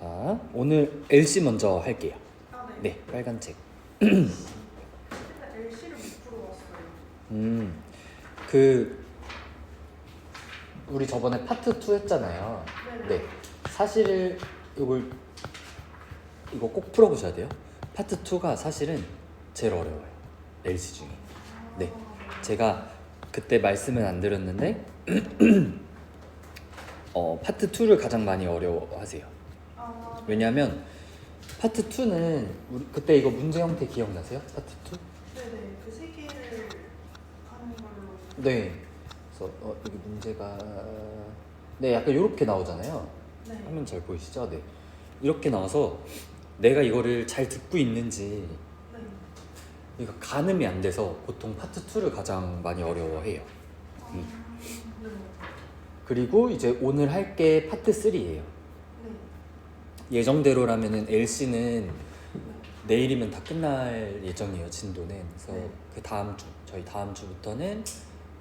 자, 오늘 LC 먼저 할게요. 네. 네, 빨간 책. 일단 LC를 못 풀어봤어요. 그 우리 저번에 파트 2 했잖아요. 네네. 네, 사실은 이거 꼭 풀어보셔야 돼요. 파트 2가 사실은 제일 어려워요. LC 중에. 네, 제가 그때 말씀은 안 드렸는데 파트 2를 가장 많이 어려워하세요. 왜냐하면 파트 2는 그때 이거 문제 형태 기억나세요? 파트 2? 네네. 그 세 개를 하는 걸로. 네. 그래서 여기 문제가 약간 이렇게 나오잖아요. 네. 화면 잘 보이시죠? 네. 이렇게 나와서 내가 이거를 잘 듣고 있는지 네. 이거 가늠이 안 돼서 보통 파트 2를 가장 많이 어려워해요. 네. 그리고 이제 오늘 할 게 파트 3예요. 네. 예정대로라면은 LC는 내일이면 다 끝날 예정이에요. 진도는. 그래서 네. 그 다음 주, 저희 다음 주부터는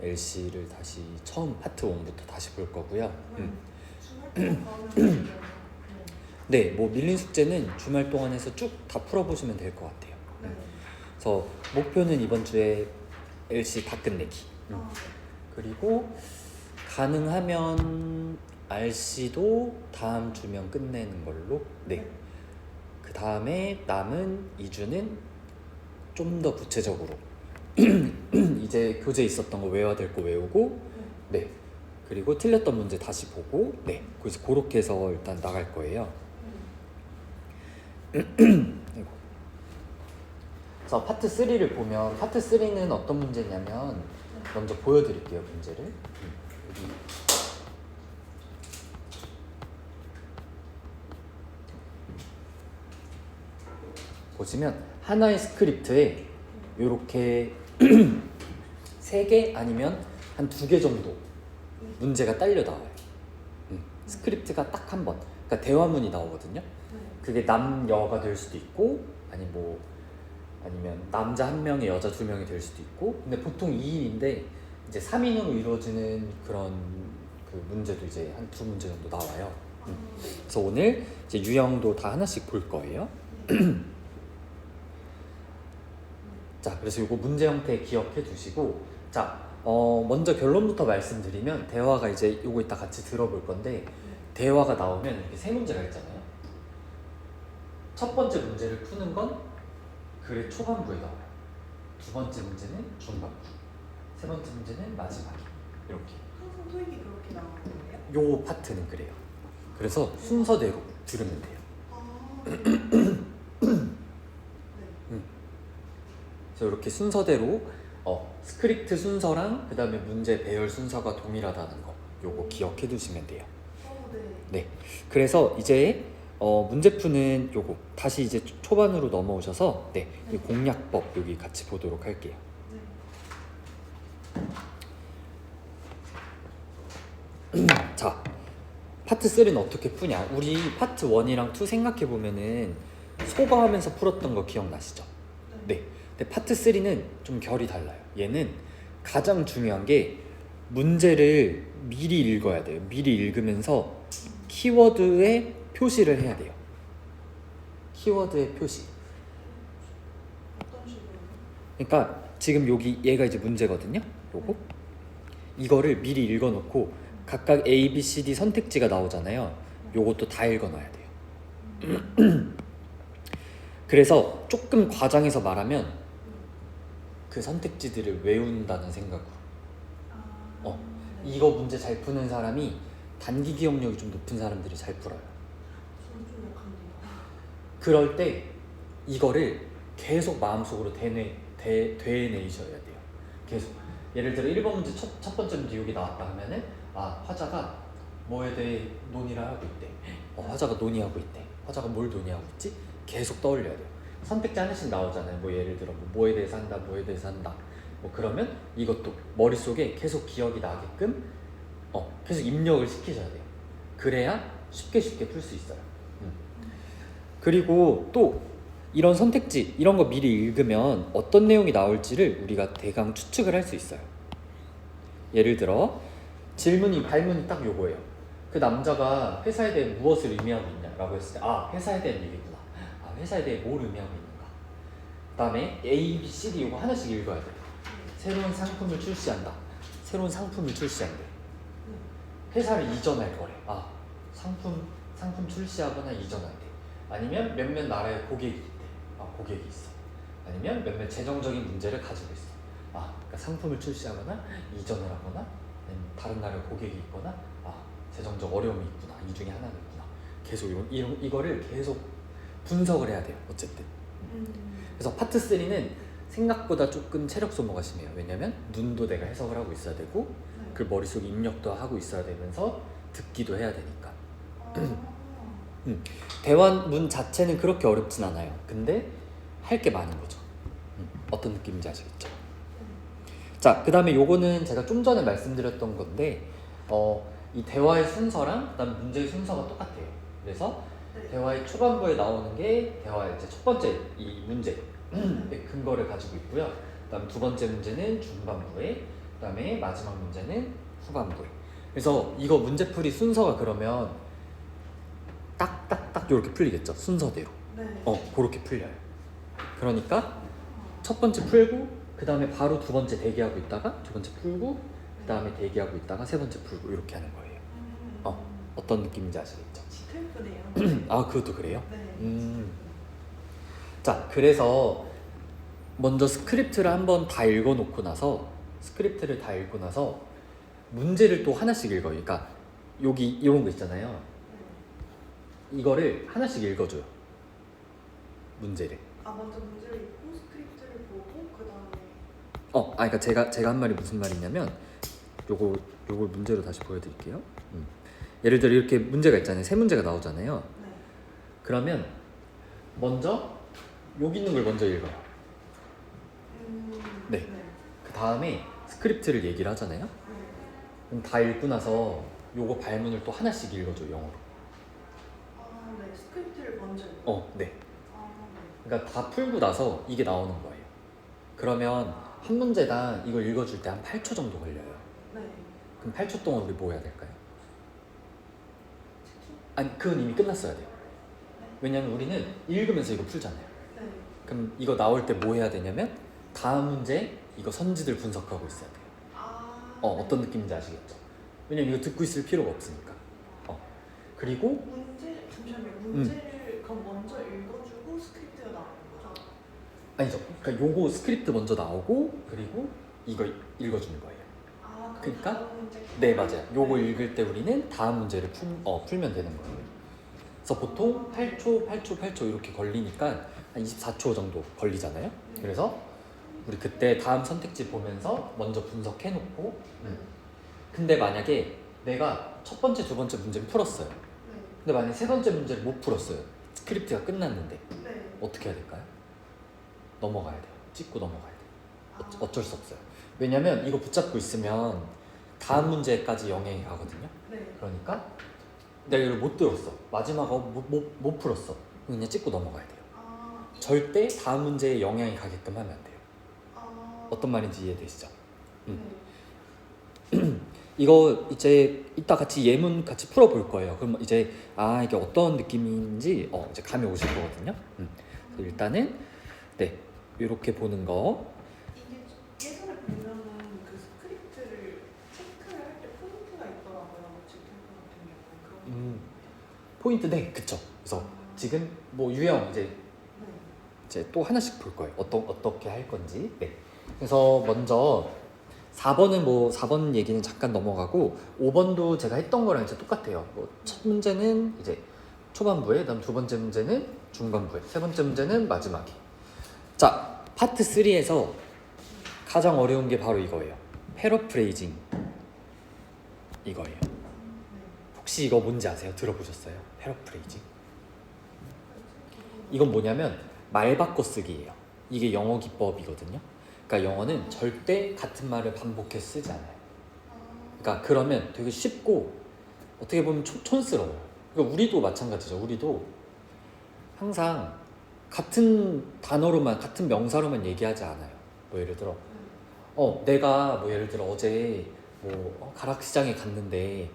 LC를 다시 처음 파트 1부터 다시 볼 거고요. 주말 동안 가면 네, 뭐 밀린 숙제는 주말 동안 해서 쭉 다 풀어보시면 될 것 같아요. 네. 그래서 목표는 이번 주에 LC 다 끝내기. 그리고 가능하면 RC도 다음 주면 끝내는 걸로. 네. 그 다음에 남은 2주는 좀 더 구체적으로 이제 교재 있었던 거 외워야 될 거 외우고, 네. 그리고 틀렸던 문제 다시 보고, 네. 그래서 그렇게 해서 일단 나갈 거예요. 그래서 파트 3를 보면 파트 3는 어떤 문제냐면 먼저 보여드릴게요. 문제를 여기 보시면 하나의 스크립트에 이렇게 3개 아니면 한 2개 정도 문제가 딸려 나와요. 스크립트가 딱 한 번, 그러니까 대화문이 나오거든요. 그게 남여가 될 수도 있고 아니면 남자 1명에 여자 2명이 될 수도 있고, 근데 보통 2인인데 이제 3인으로 이루어지는 그런 그 문제도 이제 한 2문제 정도 나와요. 그래서 오늘 이제 유형도 다 하나씩 볼 거예요. 자, 그래서 이거 문제 형태 기억해 두시고, 자, 먼저 결론부터 말씀드리면 대화가 이제 이거 이따 같이 들어볼 건데, 대화가 나오면 이렇게 3문제가 있잖아요. 첫 번째 문제를 푸는 건 글의 초반부에 나와요. 두 번째 문제는 중반부, 세 번째 문제는 마지막에. 이렇게. 항상 토익이 그렇게 나오는 거예요? 요 파트는 그래요. 그래서 순서대로 들으면 돼요. 그래서 이렇게 순서대로 스크립트 순서랑 그 다음에 문제 배열 순서가 동일하다는 거, 요거 기억해 두시면 돼요. 네. 그래서 이제 문제 푸는 요거 다시 이제 초반으로 넘어오셔서 이 공략법 여기 같이 보도록 할게요. 자, 파트 3는 어떻게 푸냐? 우리 파트 1이랑 2 생각해 보면은 소거하면서 풀었던 거 기억나시죠? 네. 근데 파트 3는 좀 결이 달라요. 얘는 가장 중요한 게 문제를 미리 읽어야 돼요. 미리 읽으면서 키워드에 표시를 해야 돼요. 키워드의 표시. 어떤 식으로? 그러니까 지금 여기 얘가 이제 문제거든요. 요거 이거를 미리 읽어놓고 각각 A, B, C, D 선택지가 나오잖아요. 요것도 다 읽어놔야 돼요. 그래서 조금 과장해서 말하면 그 선택지들을 외운다는 생각으로. 이거 문제 잘 푸는 사람이 단기 기억력이 좀 높은 사람들이 잘 풀어요. 저는 좀 약한데요. 그럴 때 이거를 계속 마음속으로 되뇌이셔야 돼요. 계속. 예를 들어 1번 문제 첫 번째 문제 여기 나왔다 하면은 화자가 뭐에 대해 논의를 하고 있대. 화자가 논의하고 있대. 화자가 뭘 논의하고 있지? 계속 떠올려야 돼요. 선택지 하나씩 나오잖아요. 뭐 예를 들어 뭐에 대해서 한다, 뭐에 대해서 한다. 뭐 그러면 이것도 머릿속에 계속 기억이 나게끔 계속 입력을 시키셔야 돼요. 그래야 쉽게 풀 수 있어요. 그리고 또 이런 선택지 이런 거 미리 읽으면 어떤 내용이 나올지를 우리가 대강 추측을 할 수 있어요. 예를 들어 발문이 딱 요거예요. 그 남자가 회사에 대해 무엇을 의미하고 있냐라고 했을 때 아 회사에 대한 얘기구나. 아 회사에 대해 뭘 의미하고 있는가. 그 다음에 A, B, C, D 이거 하나씩 읽어야 돼. 새로운 상품을 출시한다. 새로운 상품을 출시한대. 회사를 이전할 거래. 아 상품 출시하거나 이전할 때. 아니면 몇몇 나라에 고객이 있대. 아 고객이 있어. 아니면 몇몇 재정적인 문제를 가지고 있어. 아 그러니까 상품을 출시하거나 이전을 하거나 아니면 다른 나라에 고객이 있거나 아 재정적 어려움이 있구나. 이 중에 하나는 있구나. 계속 이거를 계속 분석을 해야 돼요. 어쨌든. 그래서 파트 3는 생각보다 조금 체력 소모가 심해요. 왜냐면 눈도 내가 해석을 하고 있어야 되고 그 머릿속에 입력도 하고 있어야 되면서 듣기도 해야 되니까. 대화문 자체는 그렇게 어렵진 않아요. 근데 할 게 많은 거죠. 어떤 느낌인지 아시겠죠? 자, 그 다음에 요거는 제가 좀 전에 말씀드렸던 건데 이 대화의 순서랑 그다음 문제의 순서가 똑같아요. 그래서 대화의 초반부에 나오는 게 대화의 이제 첫 번째 이 문제의 근거를 가지고 있고요. 그다음 두 번째 문제는 중반부에, 그다음에 마지막 문제는 후반부에. 그래서 이거 문제풀이 순서가 그러면 딱딱딱 이렇게 풀리겠죠. 순서대로. 그렇게 풀려요. 그러니까 첫 번째 풀고 그 다음에 바로 두 번째 대기하고 있다가 두 번째 풀고 그 다음에 대기하고 있다가 세 번째 풀고 이렇게 하는 거예요. 어떤 느낌인지 아시겠죠? 지탱프네요. 아 그것도 그래요? 네. 자 그래서 먼저 스크립트를 한번 다 읽어놓고 나서 문제를 또 하나씩 읽어요. 그러니까 여기 이런 거 있잖아요. 이거를 하나씩 읽어줘요. 문제를. 아 먼저 문제를 읽고 스크립트를 보고 그 다음에. 그러니까 제가 한 말이 무슨 말이냐면 요걸 문제로 다시 보여드릴게요. 예를 들어 이렇게 문제가 있잖아요. 세 문제가 나오잖아요. 네. 그러면 먼저 여기 있는 걸 먼저 읽어요. 네. 그 다음에 스크립트를 얘기를 하잖아요. 그럼 다 읽고 나서 요거 발문을 또 하나씩 읽어줘요. 영어로. 네. 스크립트를 먼저 읽고. 네. 그러니까 다 풀고 나서 이게 나오는 거예요. 그러면 한 문제당 이걸 읽어줄 때 한 8초 정도 걸려요. 네. 그럼 8초 동안 우리 뭐 해야 될까요? 아니 그건 이미 끝났어야 돼요. 왜냐면 우리는 읽으면서 이거 풀잖아요. 네. 그럼 이거 나올 때 뭐 해야 되냐면 다음 문제 이거 선지들 분석하고 있어야 돼요. 어떤 느낌인지 아시겠죠? 왜냐면 이거 듣고 있을 필요가 없으니까. 그리고 문제를 그럼 먼저 읽어주고 스크립트가 나오는 거죠? 아니죠. 그러니까 요거 스크립트 먼저 나오고 그리고 이거 읽어주는 거예요. 그러니까 다음 문제 네 맞아요. 요거 읽을 때 우리는 다음 문제를 풀면 되는 거예요. 그래서 보통 8초 이렇게 걸리니까 한 24초 정도 걸리잖아요. 그래서 우리 그때 다음 선택지 보면서 먼저 분석해놓고 근데 만약에 내가 첫 번째, 두 번째 문제를 풀었어요. 근데 만약에 세 번째 문제를 못 풀었어요. 스크립트가 끝났는데 어떻게 해야 될까요? 넘어가야 돼요. 찍고 넘어가야 돼요. 어쩔 수 없어요. 왜냐면 이거 붙잡고 있으면 다음 문제까지 영향이 가거든요. 그러니까 내가 이걸 못 들었어. 마지막에 못 풀었어. 그냥 찍고 넘어가야 돼요. 절대 다음 문제에 영향이 가게끔 하면 안 돼요. 어떤 말인지 이해되시죠? 이거 이제 이따 같이 예문 같이 풀어볼 거예요. 그럼 이제 이게 어떤 느낌인지 이제 감이 오실 거거든요. 그래서 일단은 네 이렇게 보는 거. 이게 예전에 보면은 그 스크립트를 체크를 할 때 포인트가 있더라고요. 지탱프 같은 경우는 포인트 네 그쵸. 그래서 지금 뭐 유형 이제 또 하나씩 볼 거예요. 어떻게 할 건지. 네. 그래서 먼저 4번 얘기는 잠깐 넘어가고 5번도 제가 했던 거랑 이제 똑같아요. 첫 문제는 이제 초반부에, 그다음 두 번째 문제는 중반부에, 세 번째 문제는 마지막에. 자, 파트 3에서 가장 어려운 게 바로 이거예요. 패러프레이징 이거예요. 혹시 이거 뭔지 아세요? 들어보셨어요? 패러프레이징? 이건 뭐냐면 말 바꿔 쓰기예요. 이게 영어 기법이거든요. 그러니까 영어는 절대 같은 말을 반복해서 쓰지 않아요. 그러니까 그러면 되게 쉽고 어떻게 보면 촌스러워요. 그러니까 우리도 마찬가지죠. 우리도 항상 같은 단어로만 같은 명사로만 얘기하지 않아요. 뭐 예를 들어 내가 뭐 예를 들어 어제 뭐 가락시장에 갔는데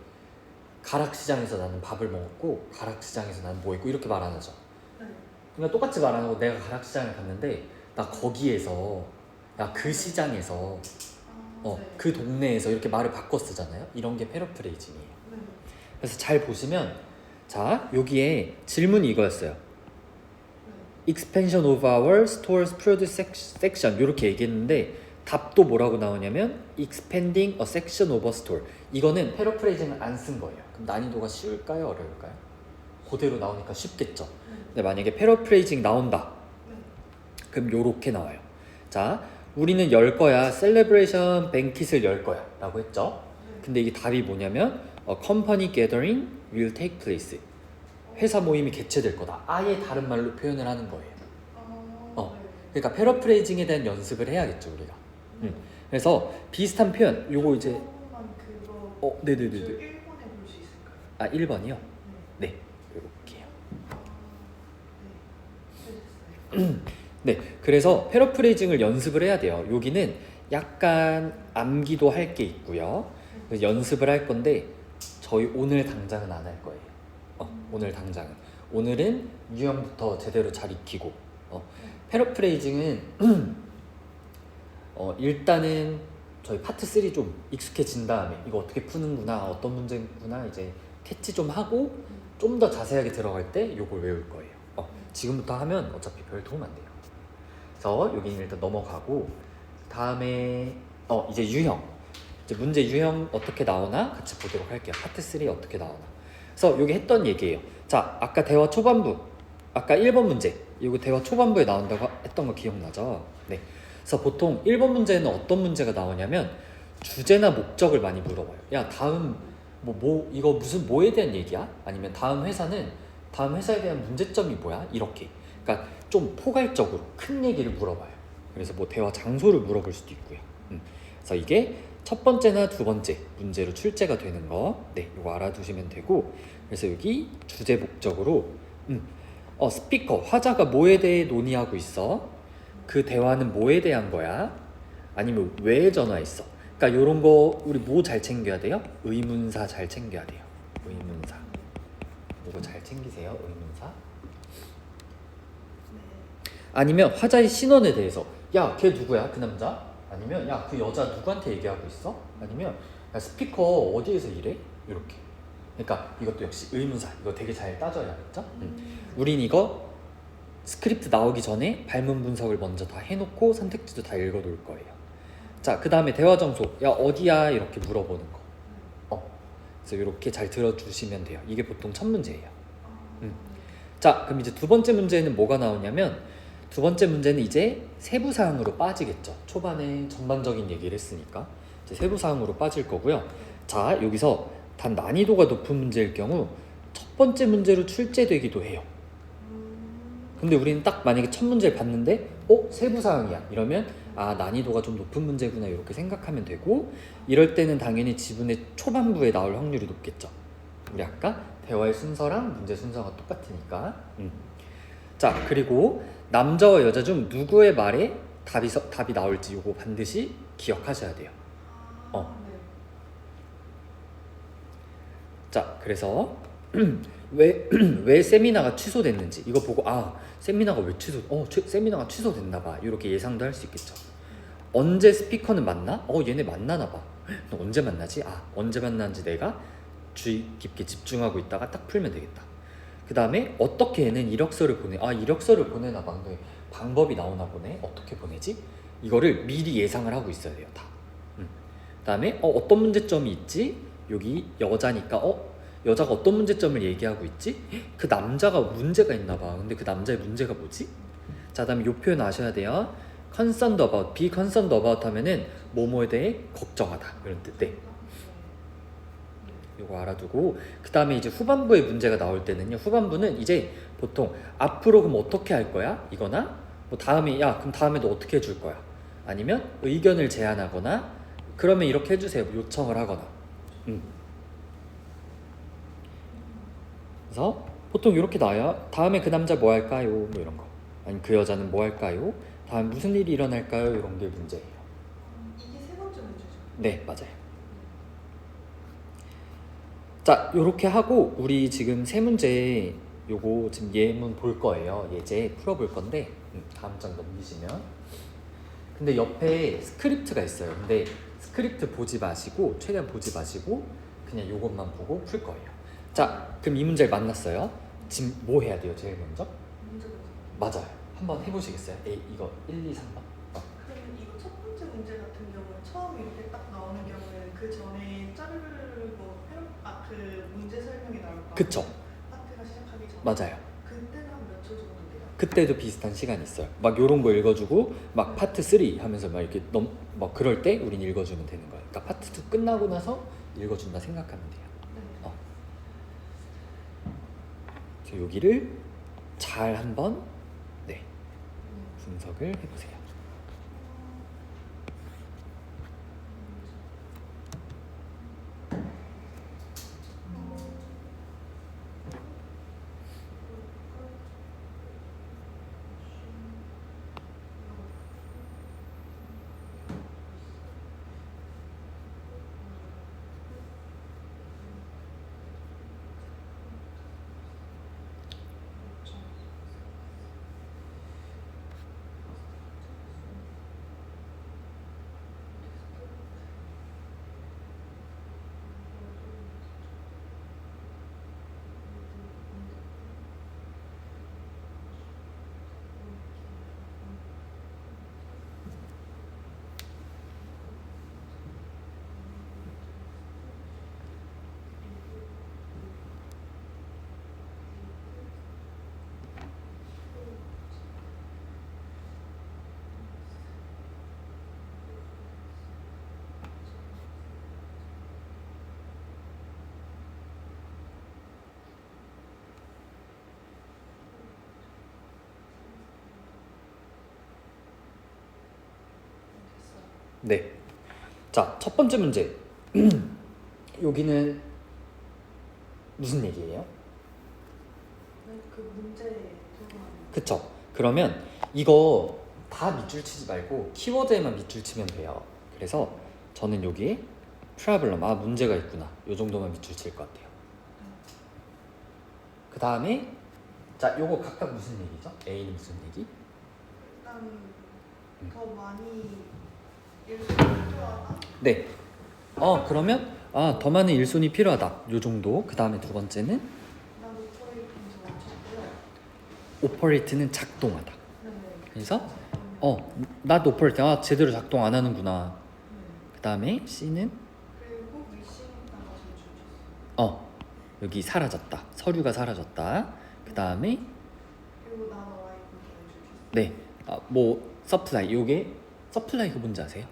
가락시장에서 나는 밥을 먹었고 가락시장에서 나는 뭐 했고 이렇게 말 안 하죠. 네. 그러니까 똑같이 말 안 하고 내가 가락시장에 갔는데 나 거기에서 야 그 시장에서 네. 그 동네에서 이렇게 말을 바꿔 쓰잖아요. 이런 게 패러프레이징이에요. 네. 그래서 잘 보시면 자 여기에 질문이 이거였어요. Expansion of our store's produce section 이렇게 얘기했는데 답도 뭐라고 나오냐면 Expanding a section of a store. 이거는 패러프레이징을 안 쓴 거예요. 그럼 난이도가 쉬울까요? 어려울까요? 그대로 나오니까 쉽겠죠. 근데 만약에 패러프레이징 나온다. 그럼 요렇게 나와요. 자, 우리는 열 거야. 셀레브레이션 뱅킷을 열 거야 라고 했죠. 근데 이게 답이 뭐냐면 A company gathering will take place. 회사 모임이 개최될 거다. 아예 다른 말로 표현을 하는 거예요. 그러니까 패러프레이징에 대한 연습을 해야겠죠 우리가. 그래서 비슷한 표현 요거 이제 그거 네네네네. 1번에 볼 수 있을까요? 아 1번이요? 네 요렇게요. 네 그래서 패러프레이징을 연습을 해야 돼요. 여기는 약간 암기도 할 게 있고요. 그래서 연습을 할 건데 저희 오늘 당장은 안 할 거예요. 오늘 당장은. 오늘은 유형부터 제대로 잘 익히고 패러프레이징은 일단은 저희 파트 3 좀 익숙해진 다음에 이거 어떻게 푸는구나 어떤 문제구나 이제 캐치 좀 하고 좀 더 자세하게 들어갈 때 이걸 외울 거예요. 지금부터 하면 어차피 별 도움 안 돼요. 그래서 여기는 일단 넘어가고 다음에 이제 유형 이제 문제 유형 어떻게 나오나 같이 보도록 할게요. 파트 3 어떻게 나오나. 그래서 여기 했던 얘기예요. 자 아까 대화 초반부 아까 1번 문제 이거 대화 초반부에 나온다고 했던 거 기억나죠? 네. 그래서 보통 1번 문제는 어떤 문제가 나오냐면 주제나 목적을 많이 물어봐요. 야 다음 이거 무슨 뭐에 대한 얘기야? 아니면 다음 회사에 대한 문제점이 뭐야? 이렇게. 그러니까 좀 포괄적으로 큰 얘기를 물어봐요. 그래서 뭐 대화 장소를 물어볼 수도 있고요. 그래서 이게 첫 번째나 두 번째 문제로 출제가 되는 거. 네, 이거 알아두시면 되고. 그래서 여기 주제 목적으로 스피커 화자가 뭐에 대해 논의하고 있어? 그 대화는 뭐에 대한 거야? 아니면 왜 전화했어? 그러니까 이런 거 우리 뭐 잘 챙겨야 돼요? 의문사 잘 챙겨야 돼요. 의문사. 이거 잘 챙기세요. 의문사. 아니면 화자의 신원에 대해서 야, 걔 누구야? 그 남자? 아니면 야, 그 여자 누구한테 얘기하고 있어? 아니면 야, 스피커 어디에서 일해? 이렇게. 그러니까 이것도 역시 의문사. 이거 되게 잘 따져야겠죠? 우린 이거 스크립트 나오기 전에 발문 분석을 먼저 다 해놓고 선택지도 다 읽어놓을 거예요. 자, 그 다음에 대화 장소. 야, 어디야? 이렇게 물어보는 거. 그래서 이렇게 잘 들어주시면 돼요. 이게 보통 첫 문제예요. 자, 그럼 이제 두 번째 문제는 뭐가 나오냐면 두 번째 문제는 이제 세부 사항으로 빠지겠죠. 초반에 전반적인 얘기를 했으니까 이제 세부 사항으로 빠질 거고요. 자, 여기서 단 난이도가 높은 문제일 경우 첫 번째 문제로 출제되기도 해요. 근데 우리는 딱 만약에 첫 문제를 봤는데 세부 사항이야 이러면 난이도가 좀 높은 문제구나 이렇게 생각하면 되고, 이럴 때는 당연히 지문의 초반부에 나올 확률이 높겠죠. 우리 아까 대화의 순서랑 문제 순서가 똑같으니까. 자, 그리고 남자와 여자 중 누구의 말에 답이 나올지 이거 반드시 기억하셔야 돼요. 자, 그래서 왜 세미나가 취소됐는지 이거 보고 세미나가 왜 세미나가 취소됐나봐 이렇게 예상도 할 수 있겠죠. 언제 스피커는 만나? 얘네 만나나봐. 너 언제 만나지? 언제 만나는지 내가 주의 깊게 집중하고 있다가 딱 풀면 되겠다. 그 다음에 어떻게 얘는 이력서를 보내? 이력서를 보내나봐. 근데 방법이 나오나 보네. 어떻게 보내지? 이거를 미리 예상을 하고 있어야 돼요. 다. 그 다음에 어떤 문제점이 있지? 여기 여자니까 여자가 어떤 문제점을 얘기하고 있지? 그 남자가 문제가 있나 봐. 근데 그 남자의 문제가 뭐지? 자, 그다음에 이 표현 아셔야 돼요. concerned about, be concerned about 하면은 뭐뭐에 대해 걱정하다 이런 뜻. 네. 이거 알아두고 그 다음에 이제 후반부에 문제가 나올 때는요. 후반부는 이제 보통 앞으로 그럼 어떻게 할 거야? 이거나 뭐 다음에 그럼 다음에 너 어떻게 해줄 거야? 아니면 의견을 제안하거나 그러면 이렇게 해주세요. 요청을 하거나. 그래서 보통 이렇게 나와요. 다음에 그 남자 뭐 할까요? 뭐 이런 거. 아니면 그 여자는 뭐 할까요? 다음 무슨 일이 일어날까요? 이런 게 문제예요. 이게 세 번째 문제죠? 네, 맞아요. 자, 요렇게 하고 우리 지금 세 문제 요거 지금 예문 볼 거예요. 예제 풀어볼 건데 다음 장 넘기시면 근데 옆에 스크립트가 있어요. 근데 스크립트 보지 마시고 최대한 보지 마시고 그냥 요것만 보고 풀 거예요. 자, 그럼 이 문제를 만났어요. 지금 뭐 해야 돼요? 제일 먼저? 문제가 맞아요. 한번 해보시겠어요? 이거 1, 2, 3번. 그러면 이거 첫 번째 문제 같은 경우는 처음 이렇게 딱 나오는 경우에는 그 전에 자르고 그 문제 설명이 나올 거 그쵸? 파트가 시작하기 전에 맞아요. 그때는 한 몇 초 정도 돼요? 그때도 비슷한 시간이 있어요. 막 요런 거 읽어주고 막 파트 3 하면서 막 이렇게 막 그럴 때 우린 읽어주면 되는 거예요. 그러니까 파트 2 끝나고 나서 읽어준다 생각하면 돼요. 네. 그래서 여기를 잘 한번 분석을 해보세요. 네. 자, 첫 번째 문제. 여기는 무슨 얘기예요? 그 문제 들어가는 그쵸? 그러면 이거 다 밑줄 치지 말고 키워드에만 밑줄 치면 돼요. 그래서 저는 여기에 problem, 문제가 있구나. 요 정도만 밑줄 칠 것 같아요. 그 다음에 자, 요거 각각 무슨 얘기죠? A는 무슨 얘기? 일단 더 많이 일손이 필요하다. 네. 그러면 더 많은 일손이 필요하다. 요 정도. 그 다음에 두 번째는 난 오퍼레이팅 좋아하고요. operate는 작동하다. 네. 그래서 not operating, 제대로 작동 안 하는구나. 네. 그 다음에 C는 그리고 미싱다가 제일 주셨어요. 여기 사라졌다. 서류가 사라졌다. 그 다음에 그리고 나와 와이프 제일 주셨어요. 네, 뭐 서플라이. 요게 서플라이가 뭔지 아세요?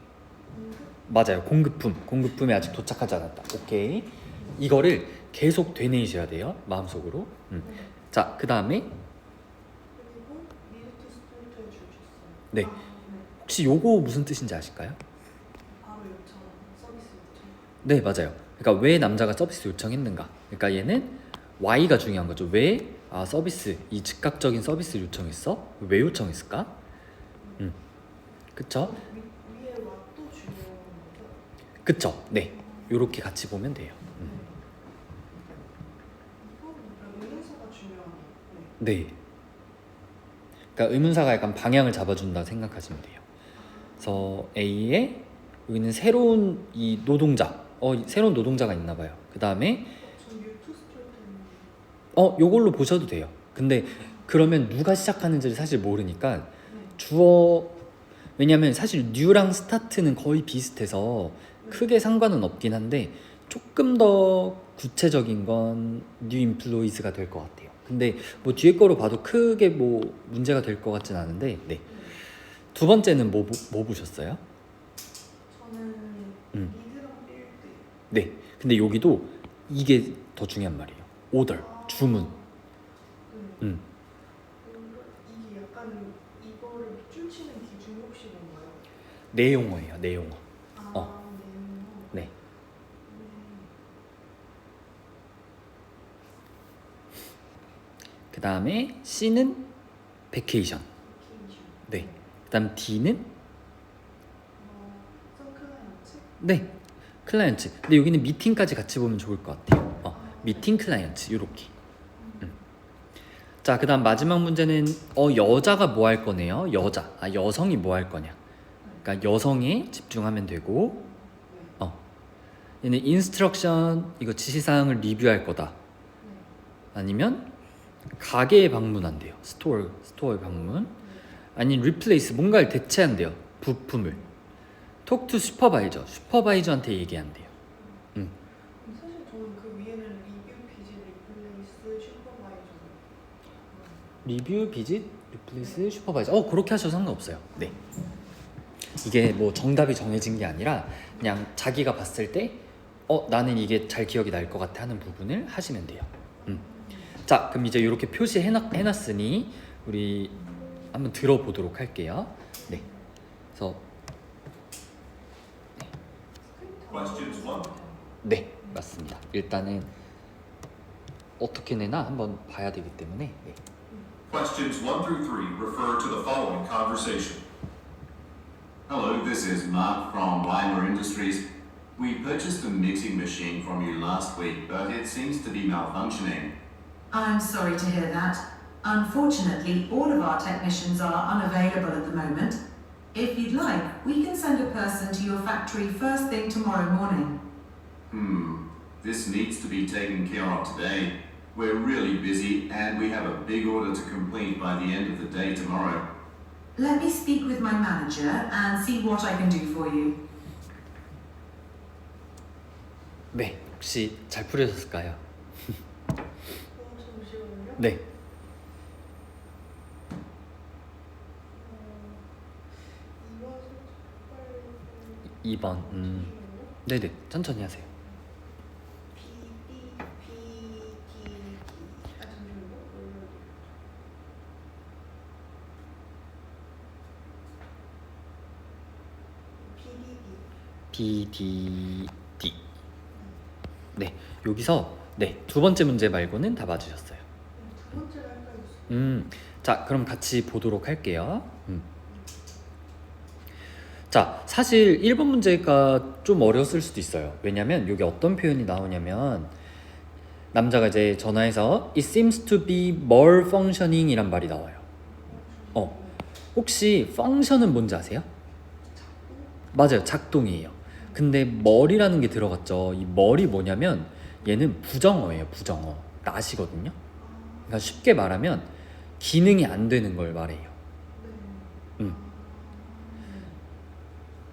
공급? 맞아요. 공급품이 아직 도착하지 않았다. 오케이. 이거를 계속 되뇌이셔야 돼요. 마음속으로. 네. 자, 그 다음에 그리고 미드투 스프린트에 주셨어요. 네. 네. 혹시 요거 무슨 뜻인지 아실까요? 바로 요청, 서비스 요청. 네, 맞아요. 그러니까 왜 남자가 서비스 요청했는가? 그러니까 얘는 Y가 중요한 거죠. 왜 서비스, 이 즉각적인 서비스 요청했어? 왜 요청했을까? 그쵸? 위에 왓도 중요한 거죠? 그쵸? 네. 요렇게 같이 보면 돼요. 이거 의문사가 중요하네요. 네. 그러니까 의문사가 약간 방향을 잡아준다 생각하시면 돼요. 그래서 A에 여기는 새로운 이 노동자, 새로운 노동자가 있나 봐요. 그 다음에 전 유투 스프린트. 요걸로 보셔도 돼요. 근데 그러면 누가 시작하는지를 사실 모르니까 네. 주어, 왜냐면 사실 new랑 start는 거의 비슷해서 크게 상관은 없긴 한데 조금 더 구체적인 건 new employees가 될 것 같아요. 근데 뭐 뒤에 거로 봐도 크게 뭐 문제가 될 것 같진 않은데 네. 두 번째는 뭐 보셨어요? 저는 리드랑 빌드. 네. 근데 여기도 이게 더 중요한 말이에요. order, 주문. 네. 이게 약간 이거를 밑줄치는 기준이 혹시 뭔가요? 내용어예요. 내용어. 내용. 네. 그 다음에 C는 vacation. 네. 그 다음 D는 선클라이언트? 네. 클라이언트. 근데 여기는 미팅까지 같이 보면 좋을 것 같아요. 미팅 클라이언트 이렇게. 자, 그다음 마지막 문제는 여자가 뭐 할 거네요. 여성이 뭐 할 거냐. 그러니까 여성에 집중하면 되고, 얘는 인스트럭션 이거 지시사항을 리뷰할 거다. 아니면 가게에 방문한대요. 스토어에 방문. 아니 리플레이스 뭔가를 대체한대요. 부품을. 톡 투 슈퍼바이저한테 얘기한대요. 사실 저는 그 위에는 리뷰 비즈 리플레이스 슈퍼바이저. 리뷰 비짓 리플레이스 슈퍼바이저. 그렇게 하셔도 상관없어요. 네. 이게 뭐 정답이 정해진 게 아니라 그냥 자기가 봤을 때 나는 이게 잘 기억이 날 것 같아 하는 부분을 하시면 돼요. 자, 그럼 이제 이렇게 표시해놨으니 우리 한번 들어보도록 할게요. 네. 그래서 Questions 1. 네, 맞습니다. 일단은 어떻게 내나 한번 봐야 되기 때문에. 네. Questions 1 through 3 refer to the following conversation. Hello, this is Mark from Weimer Industries. We purchased a mixing machine from you last week, but it seems to be malfunctioning. I'm sorry to hear that. Unfortunately, all of our technicians are unavailable at the moment. If you'd like, we can send a person to your factory first thing tomorrow morning. This needs to be taken care of today. We're really busy and we have a big order to complete by the end of the day tomorrow. Let me speak with my manager and see what I can do for you. 네, 혹시 잘 풀으셨을까요? 잠시만요. 네. 2번. 네네, 천천히 하세요. BDD. 네, 여기서 두 번째 문제 말고는 다 맞으셨어요. 두 번째가 헷갈렸어요. 자, 그럼 같이 보도록 할게요. 자, 사실 1번 문제가 좀 어려웠을 수도 있어요. 왜냐면 여기 어떤 표현이 나오냐면 남자가 이제 전화해서 It seems to be more functioning 이란 말이 나와요. 혹시 function은 뭔지 아세요? 맞아요, 작동이에요. 근데 머리라는 게 들어갔죠. 이 머리 뭐냐면 얘는 부정어예요. 부정어. not이거든요. 그러니까 쉽게 말하면 기능이 안 되는 걸 말해요.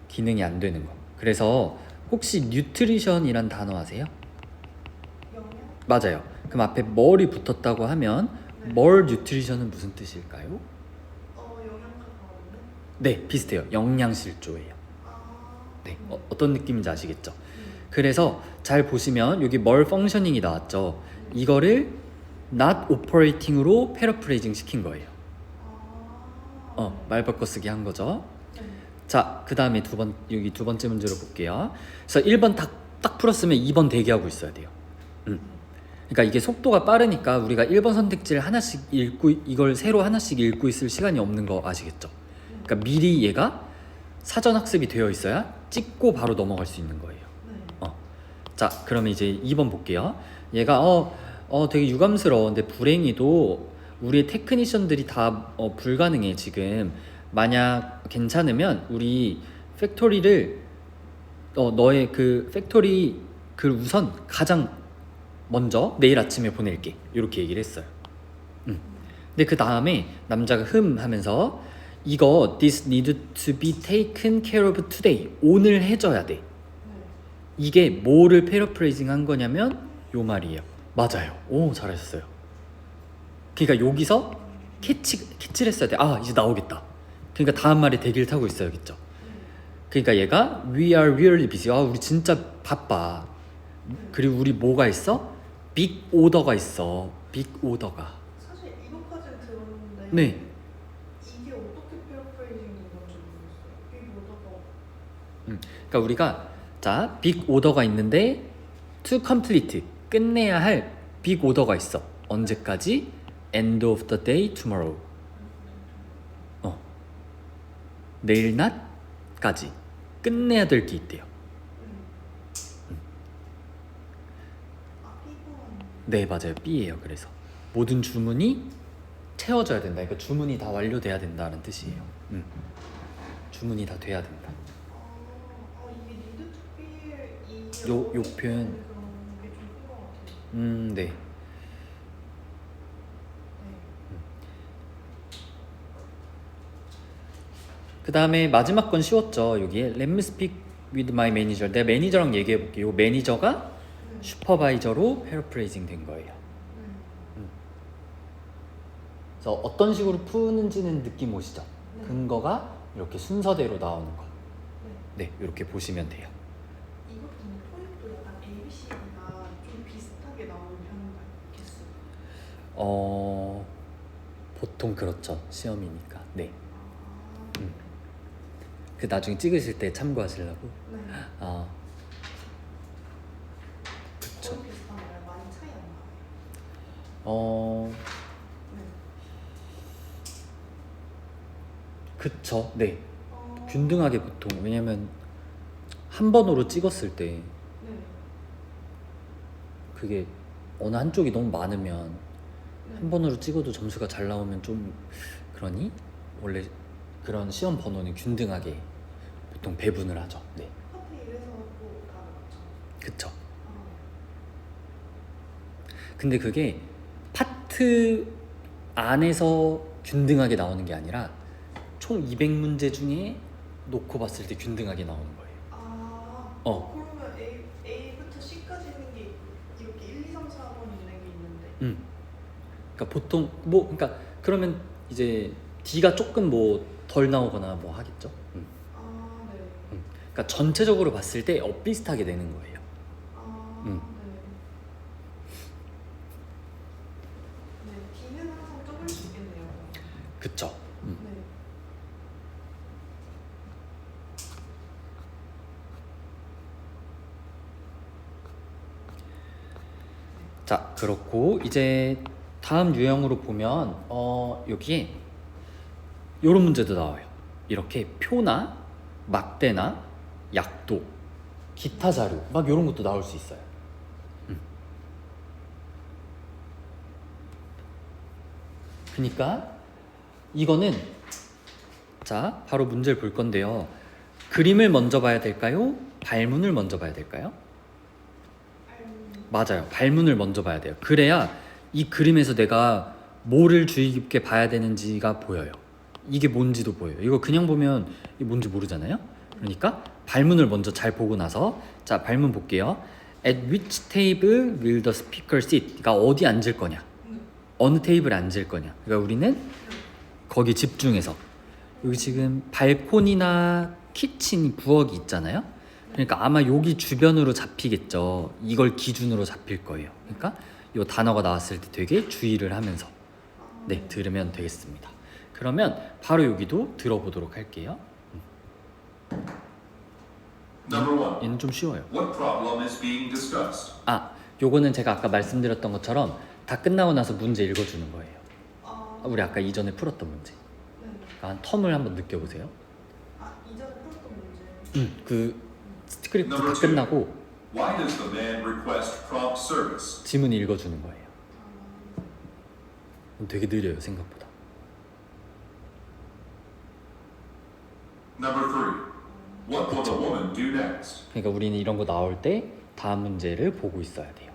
기능이 안 되는 거. 그래서 혹시 뉴트리션이란 단어 아세요? 영양? 맞아요. 그럼 앞에 머리 붙었다고 하면 뭘 뉴트리션은 무슨 뜻일까요? 영양가 나오는? 네, 비슷해요. 영양실조예요. 네, 어떤 느낌인지 아시겠죠? 그래서 잘 보시면 여기 뭘 펑셔닝이 나왔죠. 이거를 not operating으로 패러프레이징 시킨 거예요. 말 바꿔 쓰기 한 거죠. 자, 그 다음에 여기 두 번째 문제로 볼게요. 그래서 1번 딱 풀었으면 2번 대기하고 있어야 돼요. 그러니까 이게 속도가 빠르니까 우리가 1번 선택지를 하나씩 읽고 이걸 새로 하나씩 읽고 있을 시간이 없는 거 아시겠죠? 그러니까 미리 얘가 사전 학습이 되어 있어야 찍고 바로 넘어갈 수 있는 거예요. 자, 그러면 이제 2번 볼게요. 얘가 되게 유감스러워. 근데 불행히도 우리의 테크니션들이 다 불가능해 지금. 만약 괜찮으면 우리 팩토리를 너의 그 팩토리 그 우선 가장 먼저 내일 아침에 보낼게. 이렇게 얘기를 했어요. 근데 그 다음에 남자가 하면서 이거 this needed to be taken care of today. 오늘 해줘야 돼. 이게 뭐를 패러프레이징 한 거냐면 요 말이에요. 맞아요. 오, 잘하셨어요. 그러니까 여기서 캐치를 했어야 돼. 이제 나오겠다. 그러니까 다음 말에 대기를 타고 있어야겠죠. 그러니까 얘가 we are really busy. 우리 진짜 바빠. 그리고 우리 뭐가 있어? 빅 오더가 있어. 빅 오더가. 사실 이거까지는 들었는데 네. 이게 어떻게 패러프레이징인 건지 모르겠어요. 이 오더가 그러니까 우리가 자, 빅 오더가 있는데 to complete 끝내야 할 빅 오더가 있어. 언제까지? End of the day tomorrow. 내일 낮까지 끝내야 될 게 있대요. 삐고 네, 맞아요. B예요. 그래서 모든 주문이 채워져야 된다. 그러니까 주문이 다 완료돼야 된다는 뜻이에요. 주문이 다 돼야 된다. 이게 need to be 요 표현. 그런 게좀큰것 같아요. 네. 네. 그 다음에 마지막 건 쉬웠죠. 여기에 Let me speak with my manager. 내 매니저랑 얘기해 볼게요. 요 매니저가 슈퍼바이저로 패러프레이징 된 거예요. 그래서 어떤 식으로 푸는지는 느낌 오시죠? 네. 근거가 이렇게 순서대로 나오는 거. 네. 네, 이렇게 보시면 돼요. 이것도 토익도 약간 ABC가 좀 비슷하게 나오는 편인가요? 개수. 보통 그렇죠. 시험이니까. 네. 아, 그 나중에 찍으실 때 참고하시려고. 네. 아, 그쵸. 거의 비슷한가요? 많이 차이 안 나요? 네. 그쵸. 네. 어, 균등하게 보통. 왜냐면 한 번으로 찍었을 때 네. 그게 어느 한쪽이 너무 많으면 네. 한 번으로 찍어도 점수가 잘 나오면 좀 그러니 원래 그런 시험 번호는 균등하게 보통 배분을 하죠. 네. 파트 1에서 또 다르죠. 그쵸. 아, 근데 그게 파트 안에서 균등하게 나오는 게 아니라 총 200문제 중에 놓고 봤을 때 균등하게 나오는 거예요. 그러면 A부터 C까지 있는 게 이렇게 1, 2, 3, 4번 있는 게 있는데. 그러니까 보통 뭐 그러니까 그러면 이제 D가 조금 뭐 덜 나오거나 뭐 하겠죠. 아, 네. 그러니까 전체적으로 봤을 때 비슷하게 되는 거예요. 아, 음. 네. 네, D는 항상 적을 수 있겠네요. 그쵸. 네. 자, 그렇고 이제 다음 유형으로 보면 여기에 이런 문제도 나와요. 이렇게 표나 막대나 약도, 기타 자료 막 이런 것도 나올 수 있어요. 그러니까 이거는 자, 바로 문제를 볼 건데요. 그림을 먼저 봐야 될까요? 발문을 먼저 봐야 될까요? 맞아요. 발문을 먼저 봐야 돼요. 그래야 이 그림에서 내가 뭐를 주의 깊게 봐야 되는지가 보여요. 이게 뭔지도 보여요. 이거 그냥 보면 이게 뭔지 모르잖아요. 그러니까 발문을 먼저 잘 보고 나서 자, 발문 볼게요. At which table will the speaker sit? 그러니까 어디 앉을 거냐. 어느 테이블에 앉을 거냐. 그러니까 우리는 거기 집중해서 여기 지금 발코니나 키친 부엌이 있잖아요. 그러니까 아마 여기 주변으로 잡히겠죠. 이걸 기준으로 잡힐 거예요. 그러니까 이 단어가 나왔을 때 되게 주의를 하면서 네, 들으면 되겠습니다. 그러면 바로 여기도 들어보도록 할게요. Number 1. 얘는 좀 쉬워요. What problem is being discussed? 요거는 제가 아까 말씀드렸던 것처럼 다 끝나고 나서 문제 읽어주는 거예요. 우리 아까 이전에 풀었던 문제. 네. 그러니까 한 텀을 한번 느껴보세요. 이전에 풀었던 문제. 그 스크립트 다 끝나고 Why does the man request prompt service? 지문 읽어주는 거예요. 되게 느려요, 생각보다. Number 3. What will the woman do next? 그러니까 우리는 이런 거 나올 때 다음 문제를 보고 있어야 돼요.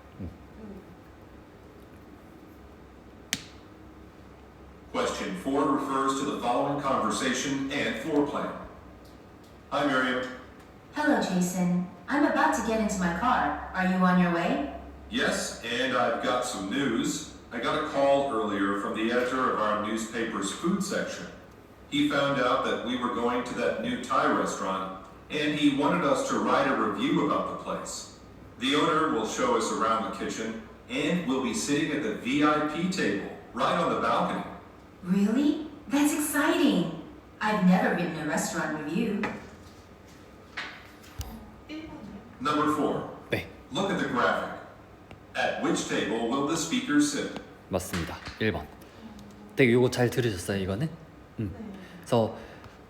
Question 4 refers to the following conversation and floor plan. Hi, Miriam. Hello, Jason. I'm about to get into my car. Are you on your way? Yes, and I've got some news. I got a call earlier from the editor of our newspaper's food section. He found out that we were going to that new Thai restaurant, and he wanted us to write a review about the place. The owner will show us around the kitchen, and we'll be sitting at the VIP table, right on the balcony. Really? That's exciting. I've never written a restaurant review. 1번이요? Number 4. 네, Look at the graphic. At which table will the speaker sit? 맞습니다. 1번. 되게 요거 잘 들으셨어요, 이거는? 네. 그래서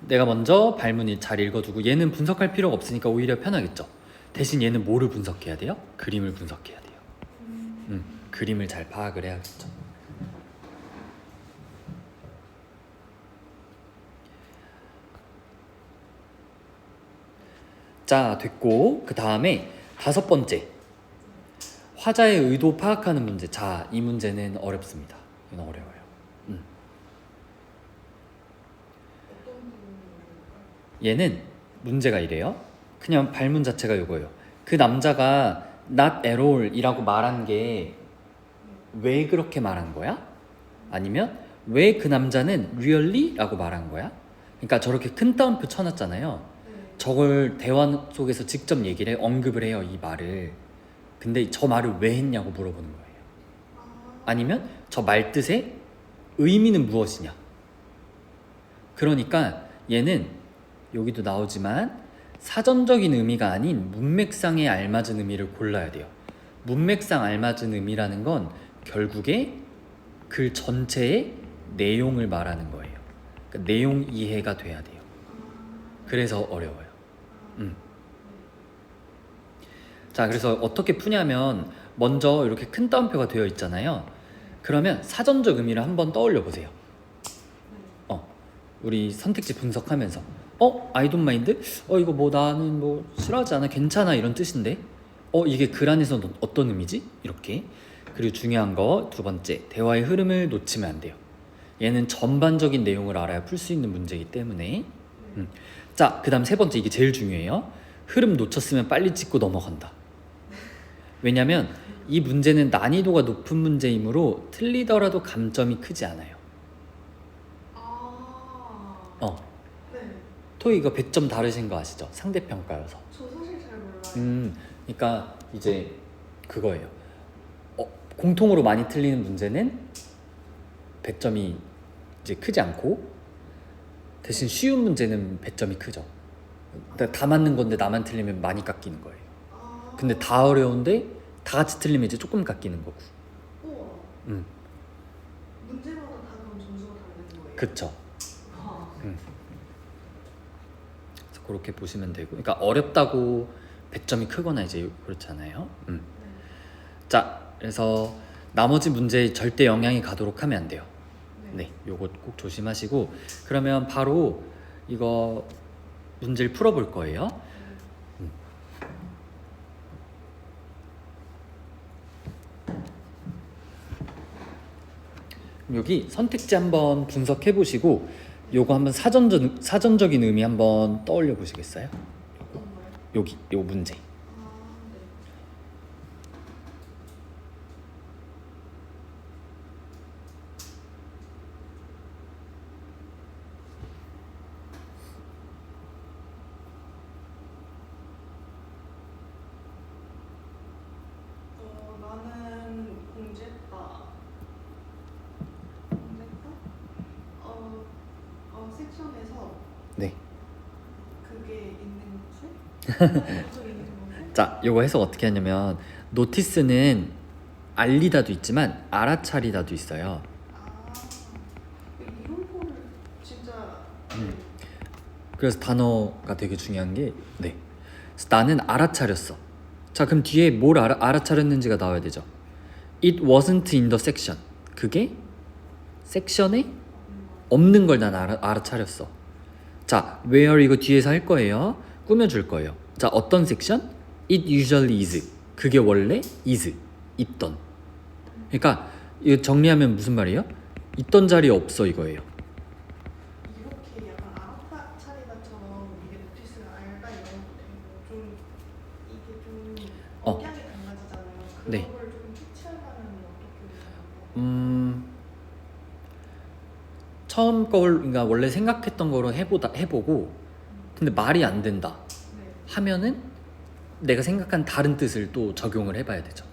내가 먼저 발문을 잘 읽어두고 얘는 분석할 필요가 없으니까 오히려 편하겠죠. 대신 얘는 뭐를 분석해야 돼요? 그림을 분석해야 돼요. 그림을 잘 파악을 해야겠죠. 자, 됐고 그 다음에 5번째 화자의 의도 파악하는 문제. 자, 이 문제는 어렵습니다. 이건 어려워요. 어떤 부분이 어려울까요? 얘는 문제가 이래요. 그냥 발문 자체가 이거예요. 그 남자가 not at all 이라고 말한 게 왜 그렇게 말한 거야? 아니면 왜 그 남자는 really? 라고 말한 거야? 그러니까 저렇게 큰 따옴표 쳐놨잖아요. 네. 저걸 대화 속에서 직접 얘기를 해, 언급을 해요, 이 말을. 근데 저 말을 왜 했냐고 물어보는 거예요. 아니면 저 말 뜻의 의미는 무엇이냐. 그러니까 얘는 여기도 나오지만 사전적인 의미가 아닌 문맥상에 알맞은 의미를 골라야 돼요. 문맥상 알맞은 의미라는 건 결국에 글 전체의 내용을 말하는 거예요. 그러니까 내용 이해가 돼야 돼요. 그래서 어려워요. 자, 그래서 어떻게 푸냐면 먼저 이렇게 큰 따옴표가 되어 있잖아요. 그러면 사전적 의미를 한번 떠올려 보세요. 우리 선택지 분석하면서 I don't mind? 이거 뭐 나는 뭐 싫어하지 않아? 괜찮아 이런 뜻인데 이게 글 안에서는 어떤 의미지? 이렇게. 그리고 중요한 거 2번째, 대화의 흐름을 놓치면 안 돼요. 얘는 전반적인 내용을 알아야 풀 수 있는 문제이기 때문에. 자, 그 다음 3번째, 이게 제일 중요해요. 흐름 놓쳤으면 빨리 찍고 넘어간다. 왜냐면 이 문제는 난이도가 높은 문제이므로 틀리더라도 감점이 크지 않아요. 네. 토익 이거 100점 다르신 거 아시죠? 상대평가여서. 저 사실 잘 몰라요. 그러니까 이제 그거예요. 공통으로 많이 틀리는 문제는 100점이 이제 크지 않고 대신 쉬운 문제는 100점이 크죠. 그러니까 다 맞는 건데 나만 틀리면 많이 깎이는 거예요. 근데 다 어려운데 다 같이 틀리면 이제 조금 깎이는 거고. 우와. 문제마다 다 그럼 점수가 다르는 거예요? 그쵸. 와. 그래서 그렇게 보시면 되고, 그러니까 어렵다고 100점이 크거나 이제 그렇잖아요. 자, 그래서 나머지 문제에 절대 영향이 가도록 하면 안 돼요. 네, 요거 꼭 조심하시고, 그러면 바로 이거 문제를 풀어볼 거예요. 여기 선택지 한번 분석해 보시고 요거 한번 사전적인 의미 한번 떠올려 보시겠어요? 어떤 거요? 여기 요 문제. 네. 나는 공제다. 섹션에서 네. 그게 있는 곳에? 그거 있는 곳에? 자, 요거 해석 어떻게 하냐면 노티스는 알리다도 있지만 알아차리다도 있어요. 이런 거를 진짜 그래서 단어가 되게 중요한 게 네. 그래서 나는 알아차렸어. 자, 그럼 뒤에 뭘 알아차렸는지가 나와야 되죠. It wasn't in the section. 그게 섹션에 없는 걸 난 알아차렸어. 자, where 이거 뒤에서 할 거예요. 꾸며줄 거예요. 자, 어떤 섹션? It usually is. 그게 원래 is. 있던. 그러니까 이거 정리하면 무슨 말이에요? 있던 자리에 없어 이거예요. 이렇게 약간 알았다 차리다처럼 이게 노티스를 알다 이런 거 되고 좀 이게 좀 억양이 달라지잖아요. 그런 네. 걸 좀 캐치하려면 어떻게 되나요? 처음 걸 그러니까 원래 생각했던 거로 해보고 근데 말이 안 된다 네. 하면은 내가 생각한 다른 뜻을 또 적용을 해봐야 되죠.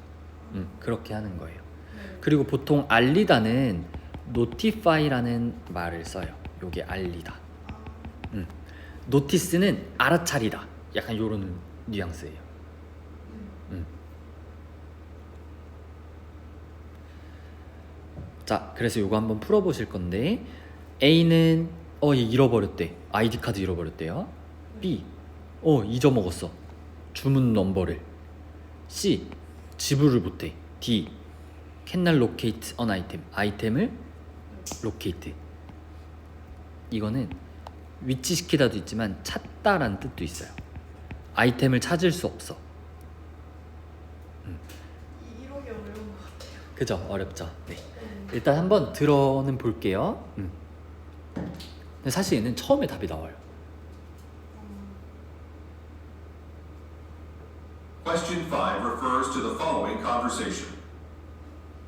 그렇게 하는 거예요. 네. 그리고 보통 알리다는 notify라는 말을 써요. 요게 알리다. 노티스는 알아차리다. 약간 요런 뉘앙스예요. 자, 그래서 요거 한번 풀어보실 건데 A는 얘 잃어버렸대. 아이디 카드 잃어버렸대요. B 잊어먹었어. 주문 넘버를. C 지불을 못해. D cannot locate an item. 아이템을 locate. 이거는 위치시키다도 있지만 찾다라는 뜻도 있어요. 아이템을 찾을 수 없어. 이론이 어려운 것 같아요. 그죠? 어렵죠. 네. 일단 한번 들어는 볼게요. 근데 사실 얘는 처음에 답이 나와요. Question 5 refers to the following conversation.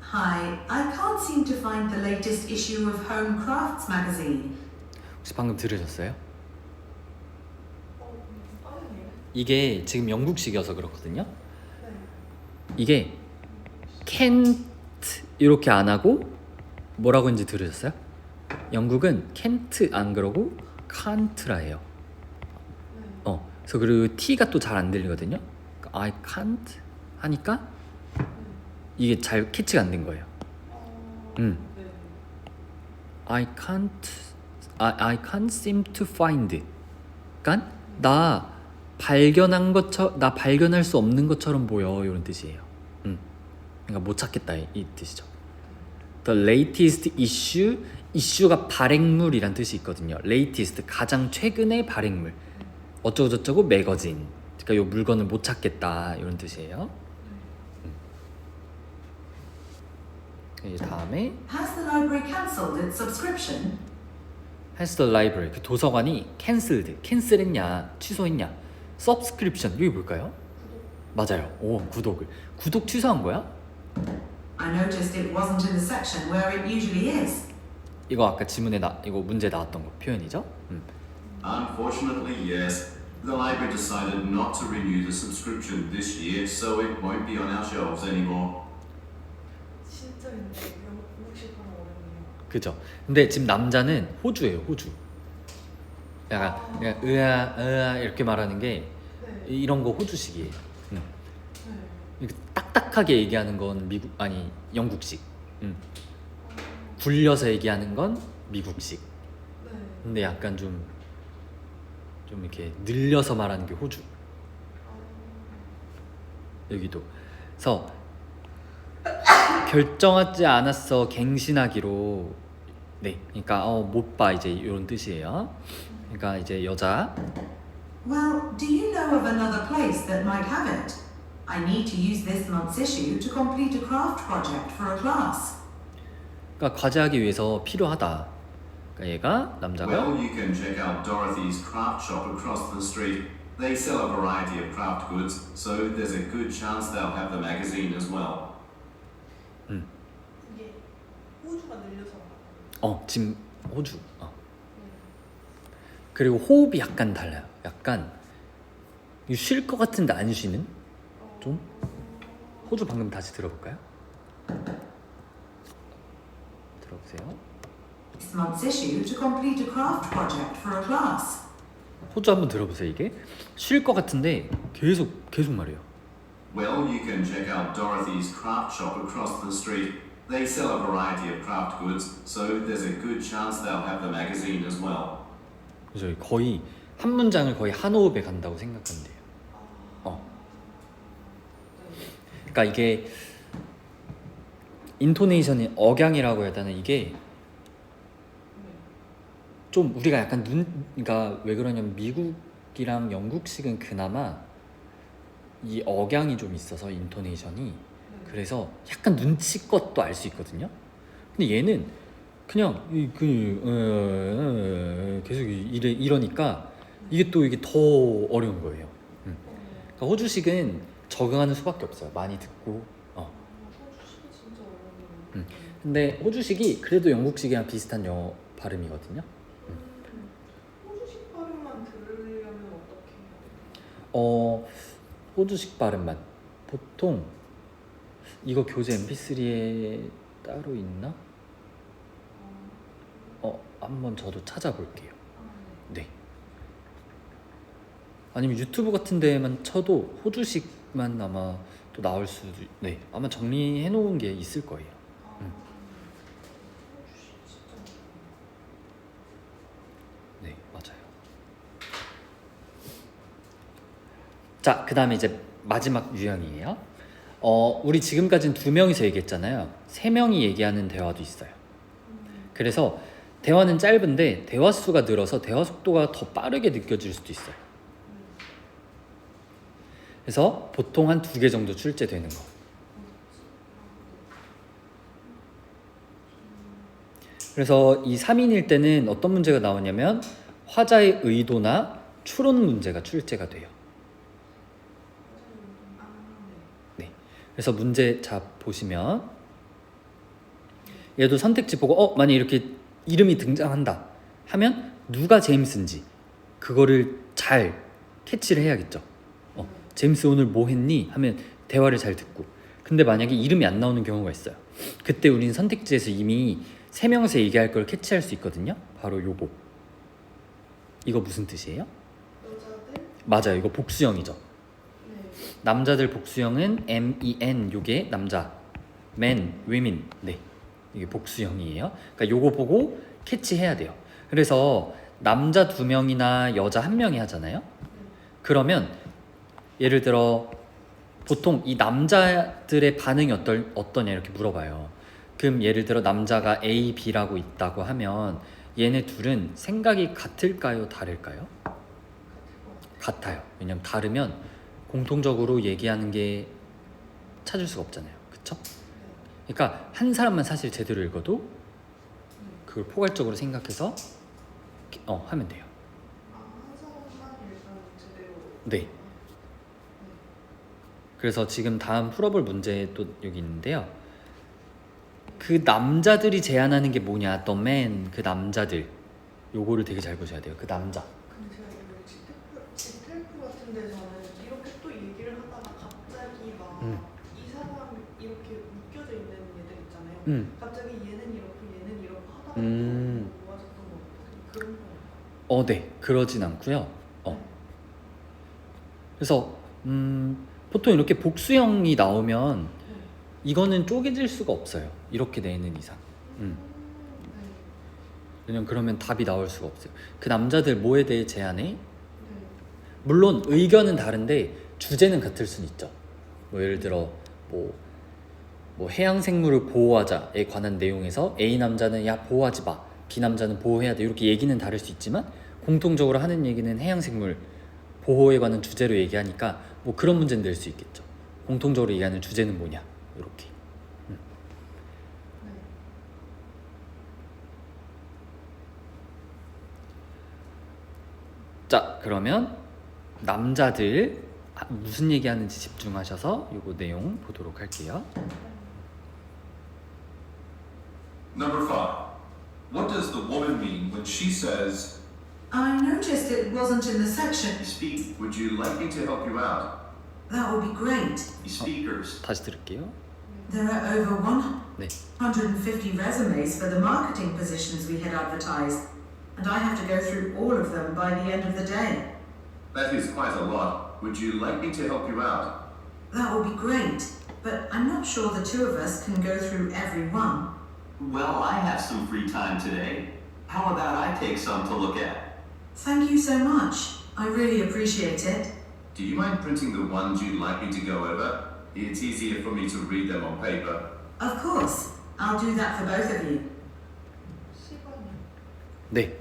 Hi, I can't seem to find the latest issue of Home Crafts magazine. 혹시 방금 들으셨어요? 빠르네요. 이게 지금 영국식이어서 그렇거든요. 네. 이게 can't 이렇게 안 하고 뭐라고 했는지 들으셨어요? 영국은 can't 안 그러고 can't라 해요. 네. 그래서 그리고 t가 또 잘 안 들리거든요. 그러니까 I can't 하니까 이게 잘 캐치가 안 된 거예요. 네. I can't seem to find. 그러니까 나 발견할 수 없는 것처럼 보여 이런 뜻이에요. 그러니까 못 찾겠다 이 뜻이죠. The latest issue, issue가 발행물이란 뜻이 있거든요. latest 가장 최근의 발행물. 어쩌고 저쩌고 매거진. 그러니까 요 물건을 못 찾겠다 이런 뜻이에요. 이제 다음에 Has the library cancelled its subscription? has the library 그 도서관이 cancelled 캔슬했냐 취소했냐 subscription 이게 뭘까요? 맞아요. 구독 취소한 거야? I noticed it wasn't in the section where it usually is. 이거 아까 지문에 이거 문제 나왔던 거 표현이죠? Unfortunately, yes. The library decided not to renew the subscription this year, so it won't be on our shelves anymore. 진짜 근데 영국식하면 어렵네요. 그죠? 근데 지금 남자는 호주예요. 호주. 약간 그냥 으아 이렇게 말하는 게 네. 이런 거 호주식이에요. 네. 이렇게 딱딱하게 얘기하는 건 영국식. 굴려서 얘기하는 건 미국식. 네. 근데 약간 좀 이렇게 늘려서 말하는 게 호주. 여기도. 그래서 결정하지 않았어 갱신하기로. 네, 그러니까 못 봐 이제 이런 뜻이에요. 그러니까 이제 여자. Well, do you know of another place that might have it? I need to use this month's issue to complete a craft project for a class. 그러니까 과제하기 위해서 필요하다. 그러니까 얘가 남자가 Well, you can check out Dorothy's craft shop across the street. They sell a variety of craft goods, so there's a good chance they'll have the magazine as well. 이게 호주가 늘려서 지금 호주. 그리고 호흡이 약간 달라요. 약간 쉴 것 같은데 안 쉬는? 좀? 호주 방금 다시 들어볼까요? 들어보세요. This month's issue to complete a craft project for a class. 호주 한번 들어보세요. 이게 쉴 것 같은데 계속 말해요. Well, you can check out Dorothy's craft shop across the street. They sell a variety of craft goods, so there's a good chance they'll have the magazine as well. 그죠? 거의 한 문장을 거의 한 호흡에 간다고 생각하면 돼요. 그러니까 이게 인토네이션이 억양이라고 해야 되나 이게 좀 우리가 약간 그러니까 왜 그러냐면 미국이랑 영국식은 그나마 이 억양이 좀 있어서 인토네이션이 그래서 약간 눈치껏도 알 수 있거든요. 근데 얘는 그냥 계속 이러니까 이게 더 어려운 거예요. 그러니까 호주식은 적응하는 수밖에 없어요. 많이 듣고. 호주식이 진짜 어려워요. 근데 호주식이 그래도 영국식이랑 비슷한 영어 발음이거든요. 호주식 발음만 들으려면 어떻게 해야 돼요? 호주식 발음만 보통 이거 교재 MP3에 따로 있나? 한번 저도 찾아볼게요. 네. 아니면 유튜브 같은 데만 쳐도 호주식만 아마 또 나올 수도. 네. 아마 정리해 놓은 게 있을 거예요. 호주식 진짜 네, 맞아요. 자, 그다음에 이제 마지막 유형이에요. 우리 지금까지는 2명이서 얘기했잖아요. 3명이 얘기하는 대화도 있어요. 그래서 대화는 짧은데 대화 수가 늘어서 대화 속도가 더 빠르게 느껴질 수도 있어요. 그래서 보통 한 2개 정도 출제되는 거. 그래서 이 3인일 때는 어떤 문제가 나오냐면 화자의 의도나 추론 문제가 출제가 돼요. 네. 그래서 문제 자 보시면 얘도 선택지 보고 만약 이렇게 이름이 등장한다 하면 누가 제임스인지 그거를 잘 캐치를 해야겠죠. 제임스 오늘 뭐 했니? 하면 대화를 잘 듣고. 근데 만약에 이름이 안 나오는 경우가 있어요. 그때 우린 선택지에서 이미 3명에서 얘기할 걸 캐치할 수 있거든요. 바로 요거. 이거 무슨 뜻이에요? 여자들? 맞아요. 이거 복수형이죠. 네. 남자들 복수형은 men, 요게 남자, men, women. 네, 이게 복수형이에요. 그러니까 요거 보고 캐치해야 돼요. 그래서 남자 2명이나 여자 1명이 하잖아요. 그러면 예를 들어 보통 이 남자들의 반응이 어떠냐 이렇게 물어봐요. 그럼 예를 들어 남자가 A, B라고 있다고 하면 얘네 둘은 생각이 같을까요? 다를까요? 같아요. 왜냐면 다르면 공통적으로 얘기하는 게 찾을 수가 없잖아요. 그쵸? 그러니까 한 사람만 사실 제대로 읽어도 그걸 포괄적으로 생각해서 하면 돼요. 한 사람만 일단 제대로. 네. 그래서 지금 다음 풀어볼 문제 또 여기 있는데요. 그 남자들이 제안하는 게 뭐냐? The man, 그 남자들. 요거를 되게 잘 보셔야 돼요. 그 남자. 근데 제가 이거 지텔프 같은 데서는 이렇게 또 얘기를 하다가 갑자기 막 이 사람 이렇게 묶여져 있는 애들 있잖아요. 갑자기 얘는 이렇고 하다가 모아졌던 거 같아요. 그런 거. 네. 그러진 않고요. 그래서 보통 이렇게 복수형이 나오면 이거는 쪼개질 수가 없어요. 이렇게 내는 이상. 왜냐면 그러면 답이 나올 수가 없어요. 그 남자들 뭐에 대해 제안해? 물론 의견은 다른데 주제는 같을 수는 있죠. 뭐 예를 들어 뭐 해양 생물을 보호하자에 관한 내용에서 A 남자는 야 보호하지 마, B 남자는 보호해야 돼 이렇게 얘기는 다를 수 있지만 공통적으로 하는 얘기는 해양 생물 보호에 관한 주제로 얘기하니까 뭐 그런 문제는 낼 수 있겠죠. 공통적으로 얘기하는 주제는 뭐냐 이렇게. 자, 그러면 남자들 무슨 얘기하는지 집중하셔서 요거 내용 보도록 할게요. Number 5. What does the woman mean when she says, I noticed it wasn't in the section. Speak, would you like me to help you out? That would be great. Speakers. 다시 들을게요. There are over 네. 150 resumes for the marketing positions we had advertised, and I have to go through all of them by the end of the day. That is quite a lot. Would you like me to help you out? That would be great, but I'm not sure the two of us can go through every one. Well, I have some free time today. How about I take some to look at? Thank you so much. I really appreciate it. Do you mind printing the ones you'd like me to go over? It's easier for me to read them on paper. Of course. I'll do that for both of you. 시간이. 네.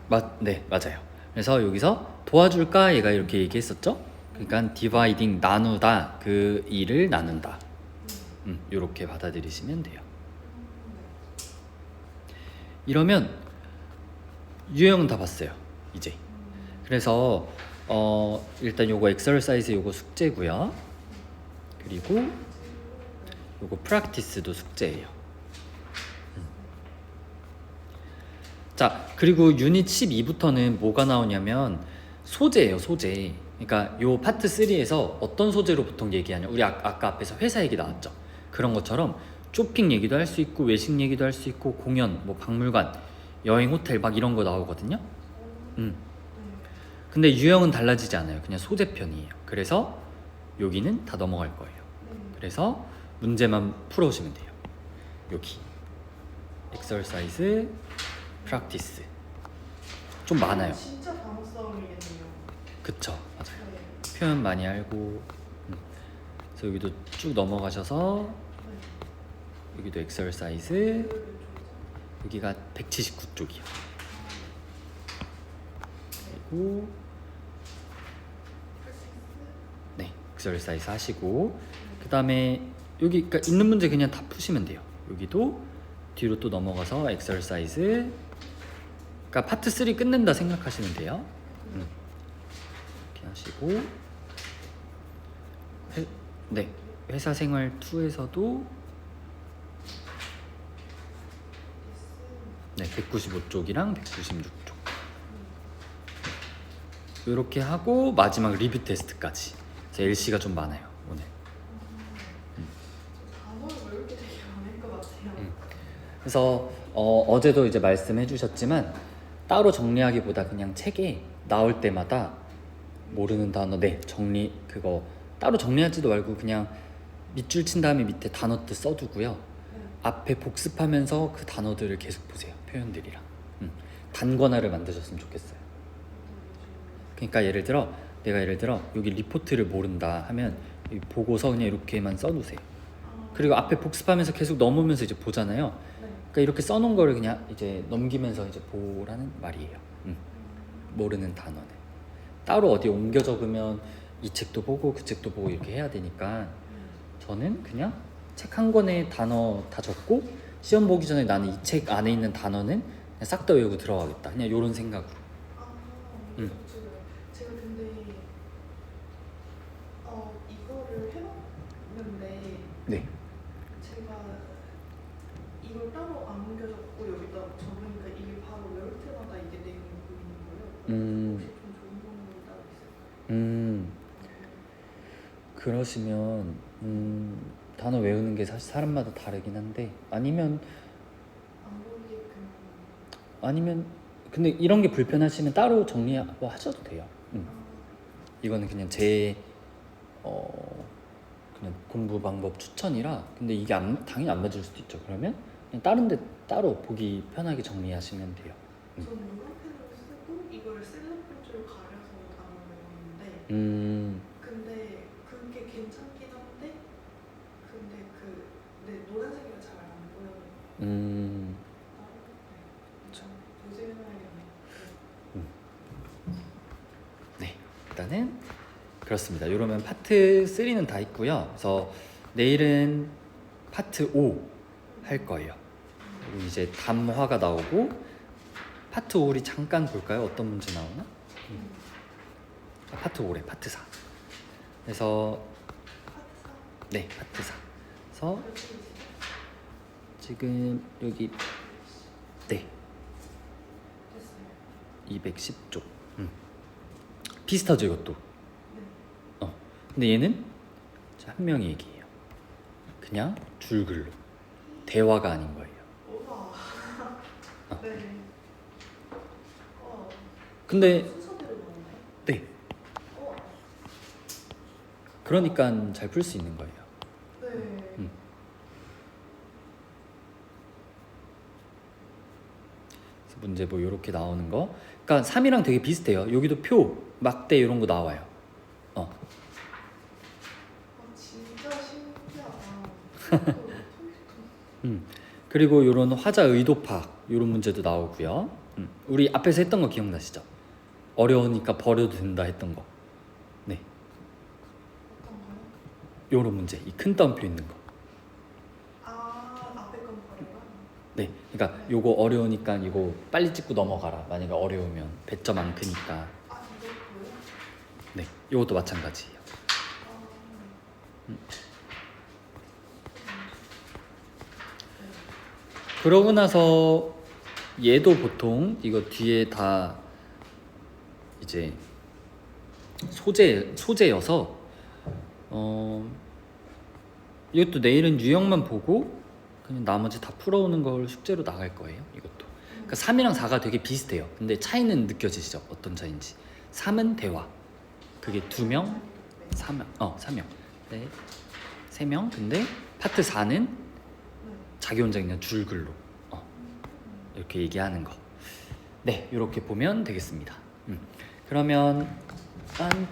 시간. 네, 맞아요. 그래서 여기서 도와줄까 얘가 이렇게 얘기했었죠. 그러니까 dividing 나누다 그 일을 나눈다. 이렇게 받아들이시면 돼요. 이러면 유형은 다 봤어요. 이제. 그래서 일단 요거 엑서사이즈 요거 숙제고요. 그리고 요거 프랙티스도 숙제예요. 자, 그리고 유닛 12부터는 뭐가 나오냐면 소재예요, 소재. 그러니까 요 파트 3에서 어떤 소재로 보통 얘기하냐. 우리 아까 앞에서 회사 얘기 나왔죠. 그런 것처럼 쇼핑 얘기도 할 수 있고 외식 얘기도 할 수 있고 공연, 뭐 박물관, 여행, 호텔 막 이런 거 나오거든요. 근데 유형은 달라지지 않아요. 그냥 소재편이에요. 그래서 여기는 다 넘어갈 거예요. 그래서 문제만 풀어오시면 돼요. 여기 엑서사이즈, 프랙티스 좀 많아요. 진짜 단어 싸움이겠네요. 그쵸, 맞아요. 네. 표현 많이 알고. 그래서 그래서 여기도 쭉 넘어가셔서 여기도 exercise 여기가 179쪽이요. 그리고 네, exercise 하시고 그 다음에 여기 그러니까 있는 문제 그냥 다 푸시면 돼요. 여기도 뒤로 또 넘어가서 exercise 그러니까 파트 3 끝낸다 생각하시면 돼요. 이렇게 하시고 네, 회사 생활 2에서도 네, 195쪽이랑 196쪽 이렇게 하고 마지막 리뷰 테스트까지. 그래서 LC가 좀 많아요 오늘. 단어를 외울 게 되게 많을 것 같아요. 그래서 어제도 이제 말씀해 주셨지만 따로 정리하기보다 그냥 책에 나올 때마다 모르는 단어 네 정리 그거 따로 정리하지도 말고 그냥 밑줄 친 다음에 밑에 단어 뜻 써두고요. 앞에 복습하면서 그 단어들을 계속 보세요. 표현들이랑 단권화를 만드셨으면 좋겠어요. 그러니까 내가 예를 들어 여기 리포트를 모른다 하면 이 보고서 그냥 이렇게만 써두세요. 그리고 앞에 복습하면서 계속 넘으면서 이제 보잖아요. 그러니까 이렇게 써놓은 거를 그냥 이제 넘기면서 이제 보라는 말이에요. 모르는 단어는 따로 어디 옮겨 적으면 이 책도 보고 그 책도 보고 이렇게 해야 되니까 저는 그냥 책 한 권에 단어 다 적고 시험 보기 전에 나는 이 책 안에 있는 단어는 싹 다 외우고 들어가겠다. 그냥 이런 생각으로. 제가 근데 이거를 해봤는데 네. 제가 이걸 따로 안 옮겨졌고 여기다 적으니까 이게 바로 외울 때마다 이게 내용이 보이는 거예요. 혹시 좀 좋은 방법이 따로 있을까요? 그러시면 단어 외우는 게 사실 사람마다 다르긴 한데 아니면 안 보이게끔 근데 이런 게 불편하시면 따로 정리하고 하셔도 돼요. 이거는 그냥 제 그냥 공부 방법 추천이라. 근데 이게 당연히 안 맞을 수도 있죠. 그러면 그냥 다른 데 따로 보기 편하게 정리하시면 돼요. 저는 물광펜으로 쓰고 이거를 셀럽폰줄 가려서 단어 외웠는데 근데 그게 괜찮긴 한데 근데 노란색이라 잘 안 보여요. 조심해야겠네요. 네, 일단은 그렇습니다. 이러면 파트 3는 다 있고요. 그래서 내일은 파트 5 할 거예요. 그리고 이제 담화가 나오고 파트 5를 잠깐 볼까요? 어떤 문제 나오나? 파트 5래, 파트 4. 그래서 네, 파트 4. 그래서 지금 여기 네 210쪽 비슷하죠 이것도. 근데 얘는 한 명이 얘기해요. 그냥 줄글로 대화가 아닌 거예요. 우와. 네. 근데 순서대로 나오나요? 네, 우와. 그러니까 잘 풀 수 있는 거예요. 네. 그래서 문제 뭐 이렇게 나오는 거. 그러니까 3이랑 되게 비슷해요. 여기도 표, 막대 이런 거 나와요. 진짜 신기하다. 그리고 이런 화자 의도 파악 이런 문제도 나오고요. 우리 앞에서 했던 거 기억나시죠? 어려우니까 버려도 된다 했던 거. 네, 어떤 거요? 이런 문제, 이 큰 따옴표 있는 거. 앞에 건 버려라? 네, 그러니까 요거 어려우니까 이거 빨리 찍고 넘어가라. 만약에 어려우면 배점 안 크니까. 이것도요? 네, 요것도 마찬가지예요. 그러고 나서 얘도 보통 이거 뒤에 다 이제 소재여서 이것도 내일은 유형만 보고 그냥 나머지 다 풀어오는 걸 숙제로 나갈 거예요. 이것도. 그러니까 3이랑 4가 되게 비슷해요. 근데 차이는 느껴지시죠? 어떤 차이인지. 3은 대화. 그게 2명, 3명, 3명. 네, 3명. 근데 파트 4는 자기 혼자 그냥 줄글로 이렇게 얘기하는 거. 네, 이렇게 보면 되겠습니다. 그러면 한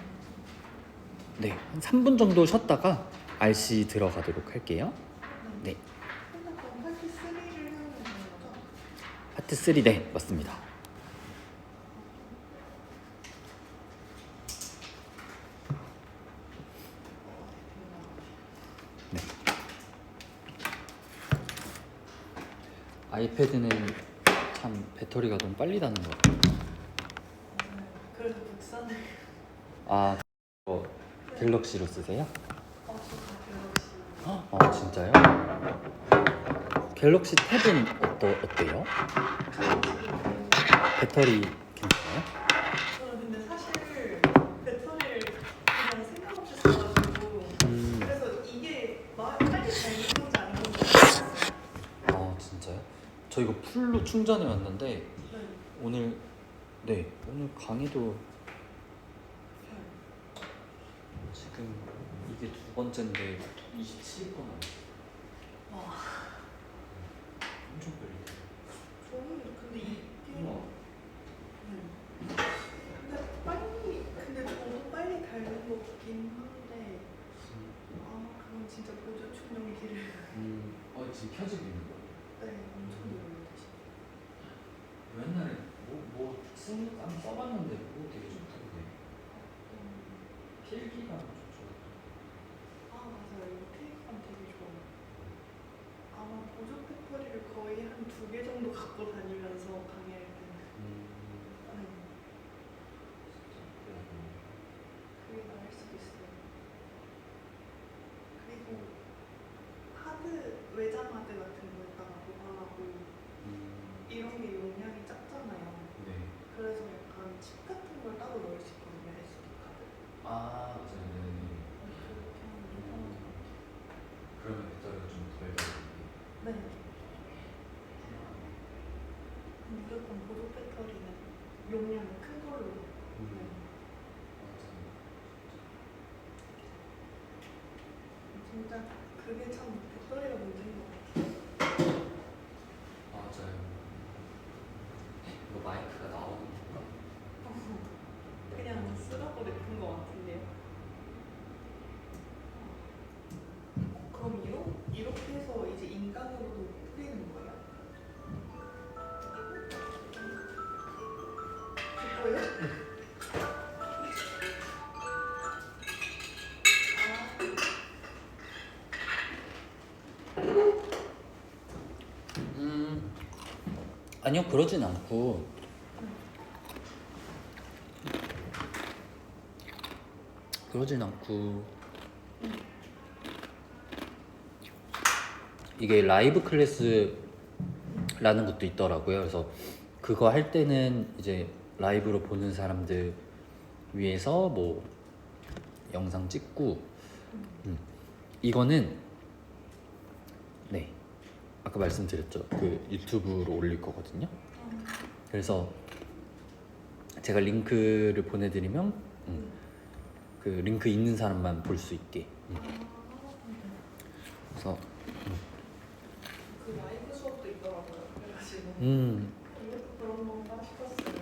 3분 정도 쉬었다가 RC 들어가도록 할게요. 네. 근데 그럼 파트 3를 해야 되는 거죠? 파트 3, 네, 맞습니다. 네. 아이패드는 참 배터리가 너무 빨리 닿는 것 같아요. 그래서 국산을 아, 갤럭시로 쓰세요? 저다 갤럭시. 아, 진짜요? 갤럭시 탭은 어때요? 배터리 괜찮아요? 저는 근데 사실 배터리를 그냥 생각 없이 써가지고 그래서 이게 빨리 닳는 건지 아닌 건지 모르겠어요. 아, 진짜요? 저 이거 풀로 충전해 왔는데 네. 오늘 강의도 지금 이게 두 번째인데 27번 와. 엄청 빨리. 저는 근데 이게 우와. 근데 저도 빨리 닳는 것 같긴 한데 그건 진짜 보조 충전기를 지금 켜지고 있는 거예요? 네 엄청 놀라지. 옛날에 한번 써봤는데 뭐 되게 좋던데 필기가 좋죠. 맞아요. 이거 테이프감 되게 좋아요. 아마 보조 배터리를 거의 한 2개 정도 갖고 다니면서 강의할 때는 그게 나을 수도 있어요. 그리고 외장 하드 같은 거에다가 보관하고 이런 게 용량이 작잖아요. 네. 그래서 약간 칩 같은 걸 따로 넣을 수 있거든요. SD 카드. 맞아요. 네. 그렇게 하면 좀 편한 것 같아요. 그러면 배터리가 좀 덜 닳는데. 네. 무조건 보조 배터리는 용량이 큰 걸로. 네. 진짜 그게 참 배터리가 문제인 것 같아요. 맞아요. 이거 마이크가 나오는 건가? 그냥 쓰라고 냅둔 것 같은데요. 그럼 이렇게 해서 이제 인강으로도 풀리는 거예요? 그거요? 아니요, 그러진 않고 이게 라이브 클래스라는 것도 있더라고요. 그래서 그거 할 때는 이제 라이브로 보는 사람들 위해서 뭐 영상 찍고 이거는 네, 아까 말씀드렸죠. 그 유튜브로 올릴 거거든요. 그래서 제가 링크를 보내드리면 그 링크 있는 사람만 볼 수 있게. 그래서 그 라이브 수업도 있더라고요. 그래가지고 이것도 그런 건가 싶었어요.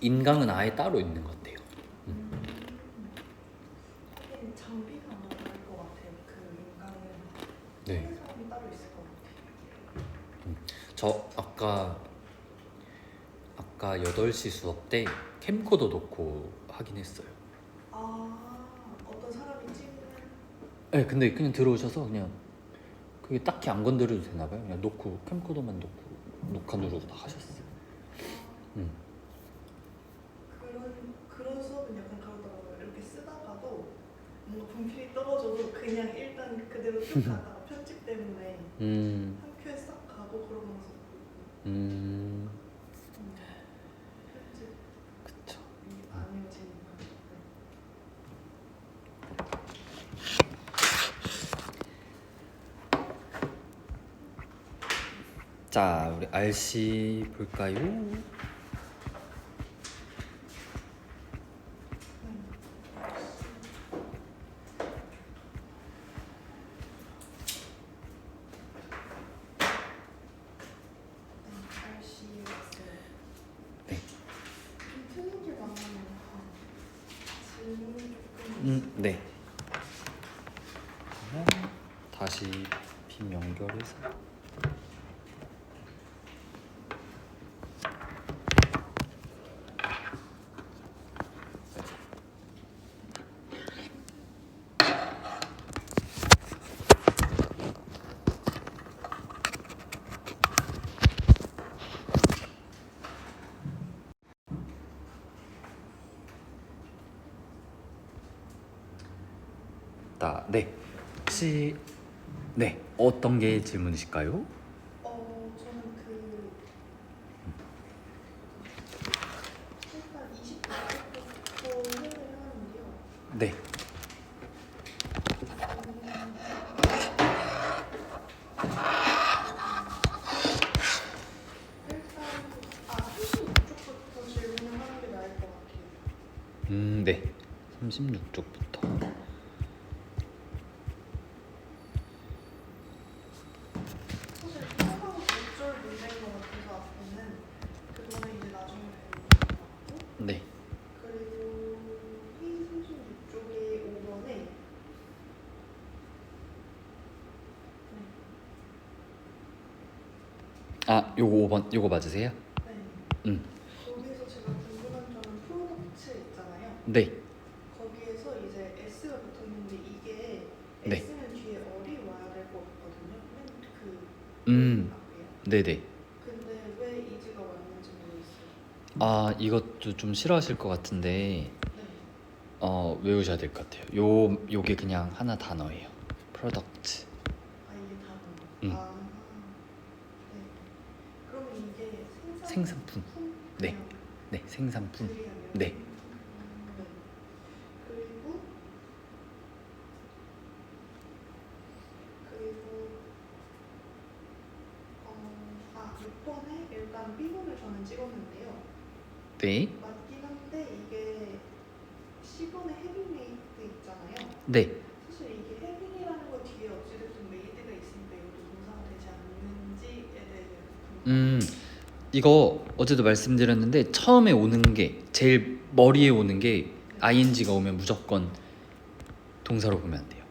인강은 아예 따로 있는 것 같아요. 하긴 장비가 아마 다를 것 같아요. 그 인강은 네. 하는 사람이 따로 있을 것 같아요. 저 아까 8시 수업 때 캠코더 놓고 하긴 했어요. 어떤 사람이 찍는. 네, 근데 그냥 들어오셔서 그냥 그게 딱히 안 건드려도 되나 봐요. 그냥 놓고 캠코더만 놓고 녹화 누르고 다 하셨어요. 그런 수업은 약간 그러더라고요. 이렇게 쓰다가도 뭔가 분필이 떨어져도 그냥 일단 그대로 쭉 가다가 편집 때문에 한 큐에 싹 가고 그러면서 편집 그쵸. 안 이어지니까. 자, 우리 RC 볼까요? 네. 다시 빔 연결해서 네. 혹시 네, 어떤 게 질문이실까요? 저는 일단 20%부터 해외를 하는데요. 네. 일단 36쪽부터 질문을 하는 게 나을 것 같아요. 네. 36쪽부터. 사실 통과가 어쩔 문제인 것 같아서 앞에는 그거는 이제 나중에 배우는 것 같고 네. 그리고 P36쪽의 5번에 아, 요거 5번 요거 맞으세요? 네. 거기에서 제가 궁금한 점은 프로덕트 있잖아요. 네. 거기에서 이제 S가 붙어 있는데 이게 네. S는 뒤에 어리 와야 될 것 같거든요. 앞에요. 네네. 근데 왜 이지가 왔는지 모르겠어요. 아, 이것도 좀 싫어하실 것 같은데 네. 외우셔야 될 것 같아요. 요게 그냥 하나 단어예요. 프로덕트. 이게 단어. 음. 네. 그러면 이게 생산품. 네. 네, 생산품. 네. 그리고 6번에 일단 B번을 저는 찍었는데요. 네. 맞긴 한데 이게 C번에 헤빙메이드 있잖아요. 네. 사실 이게 헤빙이라는 거 뒤에 어찌됐든 메이드가 있으니까 이것도 동사가 되지 않는지에 대해서 이거 어제도 말씀드렸는데 처음에 오는 게 제일 머리에 오는 게 ing가 오면 무조건 동사로 보면 안 돼요.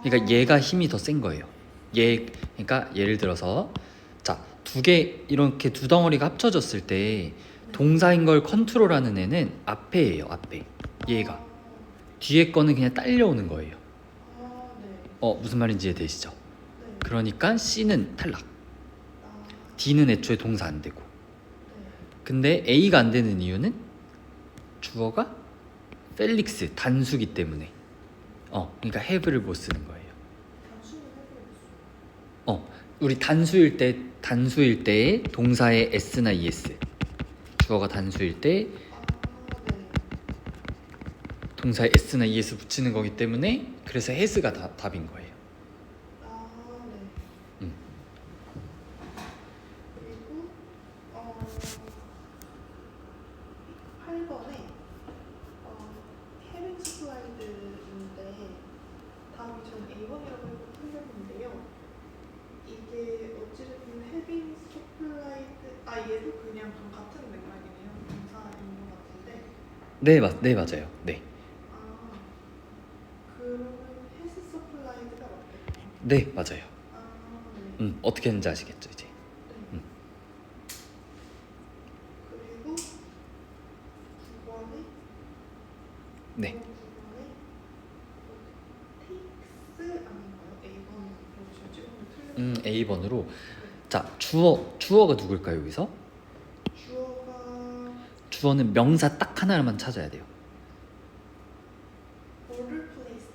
그러니까 얘가 힘이 더 센 거예요. 그러니까 예를 들어서 자, 두 개 이렇게 두 덩어리가 합쳐졌을 때 동사인 걸 컨트롤하는 애는 앞에예요. 앞에. 얘가. 뒤에 거는 그냥 딸려오는 거예요. 네. 무슨 말인지 이해되시죠? 네. 그러니까 C는 탈락. D는 애초에 동사 안 되고. 근데 A가 안 되는 이유는 주어가 펠릭스 단수기 때문에. 그러니까 have를 못 쓰는 거예요. 우리 단수일 때의 동사의 s나 es. 주어가 단수일 때 동사에 s나 es 붙이는 거기 때문에 그래서 has가 답인 거예요. 네. 그리고 8번에 헤빙 스플라이드인데 답이 전 A번이라고 해서 틀렸는데요. 이게 어찌됐든 헤빙 스플라이드 얘도 그냥 좀 같은 맥락이네요. 동사인 것 같은데 네, 맞아요. 네. 그러면 헤스 서플라이드가 맞겠네요. 네, 맞아요. 네. 어떻게 했는지 아시겠죠, 이제. 그리고 9번에 네. 9번에 takes 아닌가요? A번으로 지금 찍었는데 틀렸어요. A번으로. 자, 주어가 누굴까요, 여기서? 주어는 명사 딱 하나만 찾아야 돼요. order placed?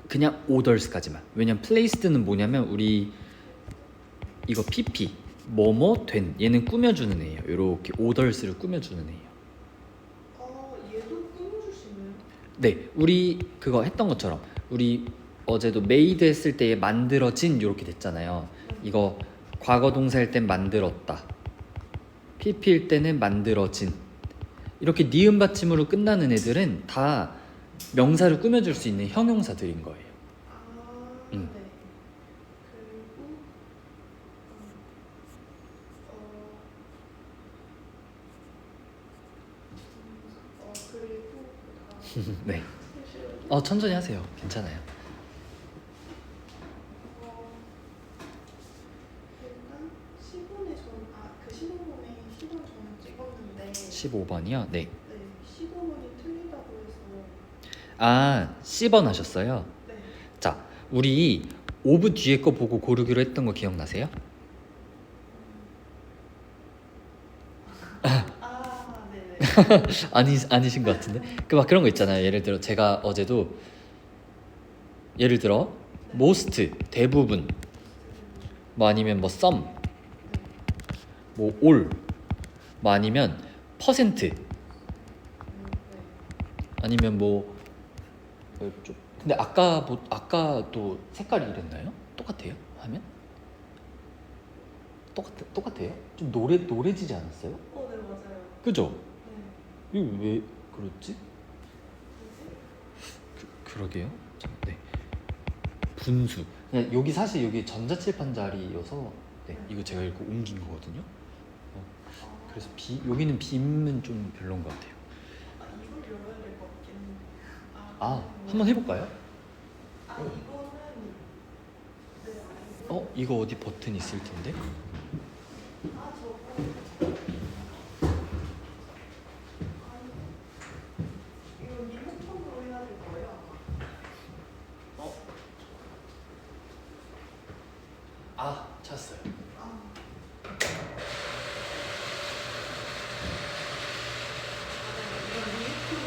그냥 orders까지만. 왜냐면 placed는 뭐냐면 우리 이거 pp 뭐뭐 된 얘는 꾸며주는 애예요. 이렇게 orders를 꾸며주는 애예요. 얘도 꾸며줄 수 있나요? 네, 우리 그거 했던 것처럼 우리 어제도 made 했을 때 만들어진 이렇게 됐잖아요. 이거 과거 동사일 땐 만들었다. pp일 때는 만들어진. 이렇게 니은 받침으로 끝나는 애들은 다 명사를 꾸며줄 수 있는 형용사들인 거예요. 네. 그리고 그리고 네. 천천히 하세요. 괜찮아요. 15번이요? 네. 네, 15번이 틀리다고 해서. 아, C번 하셨어요? 네. 자, 우리 5부 뒤에 거 보고 고르기로 했던 거 기억나세요? 네네. 아니신 것 같은데? 그 막 그런 거 있잖아요. 예를 들어 제가 어제도 예를 들어 most 대부분 뭐 아니면 뭐 some 뭐 all 뭐 아니면 퍼센트 아니면 뭐 근데 아까도 색깔이 이랬나요? 똑같아요? 하면? 똑같아요? 좀 노래지지 않았어요? 네, 맞아요. 그죠? 네. 이거 왜 그렇지? 그러게요. 네. 분수. 그냥 여기 사실 여기 전자칠판 자리여서 네, 이거 제가 이렇게 옮긴 거거든요. 그래서 여기는 빔은 좀 별론 것 같아요. 이걸 열어야 될 것 같긴 해. 한번 해볼까요? 이거는 네. 이거 어디 버튼 있을 텐데. 저거. 이거 리모컨으로 해야 될 거예요, 아마. 찾았어요.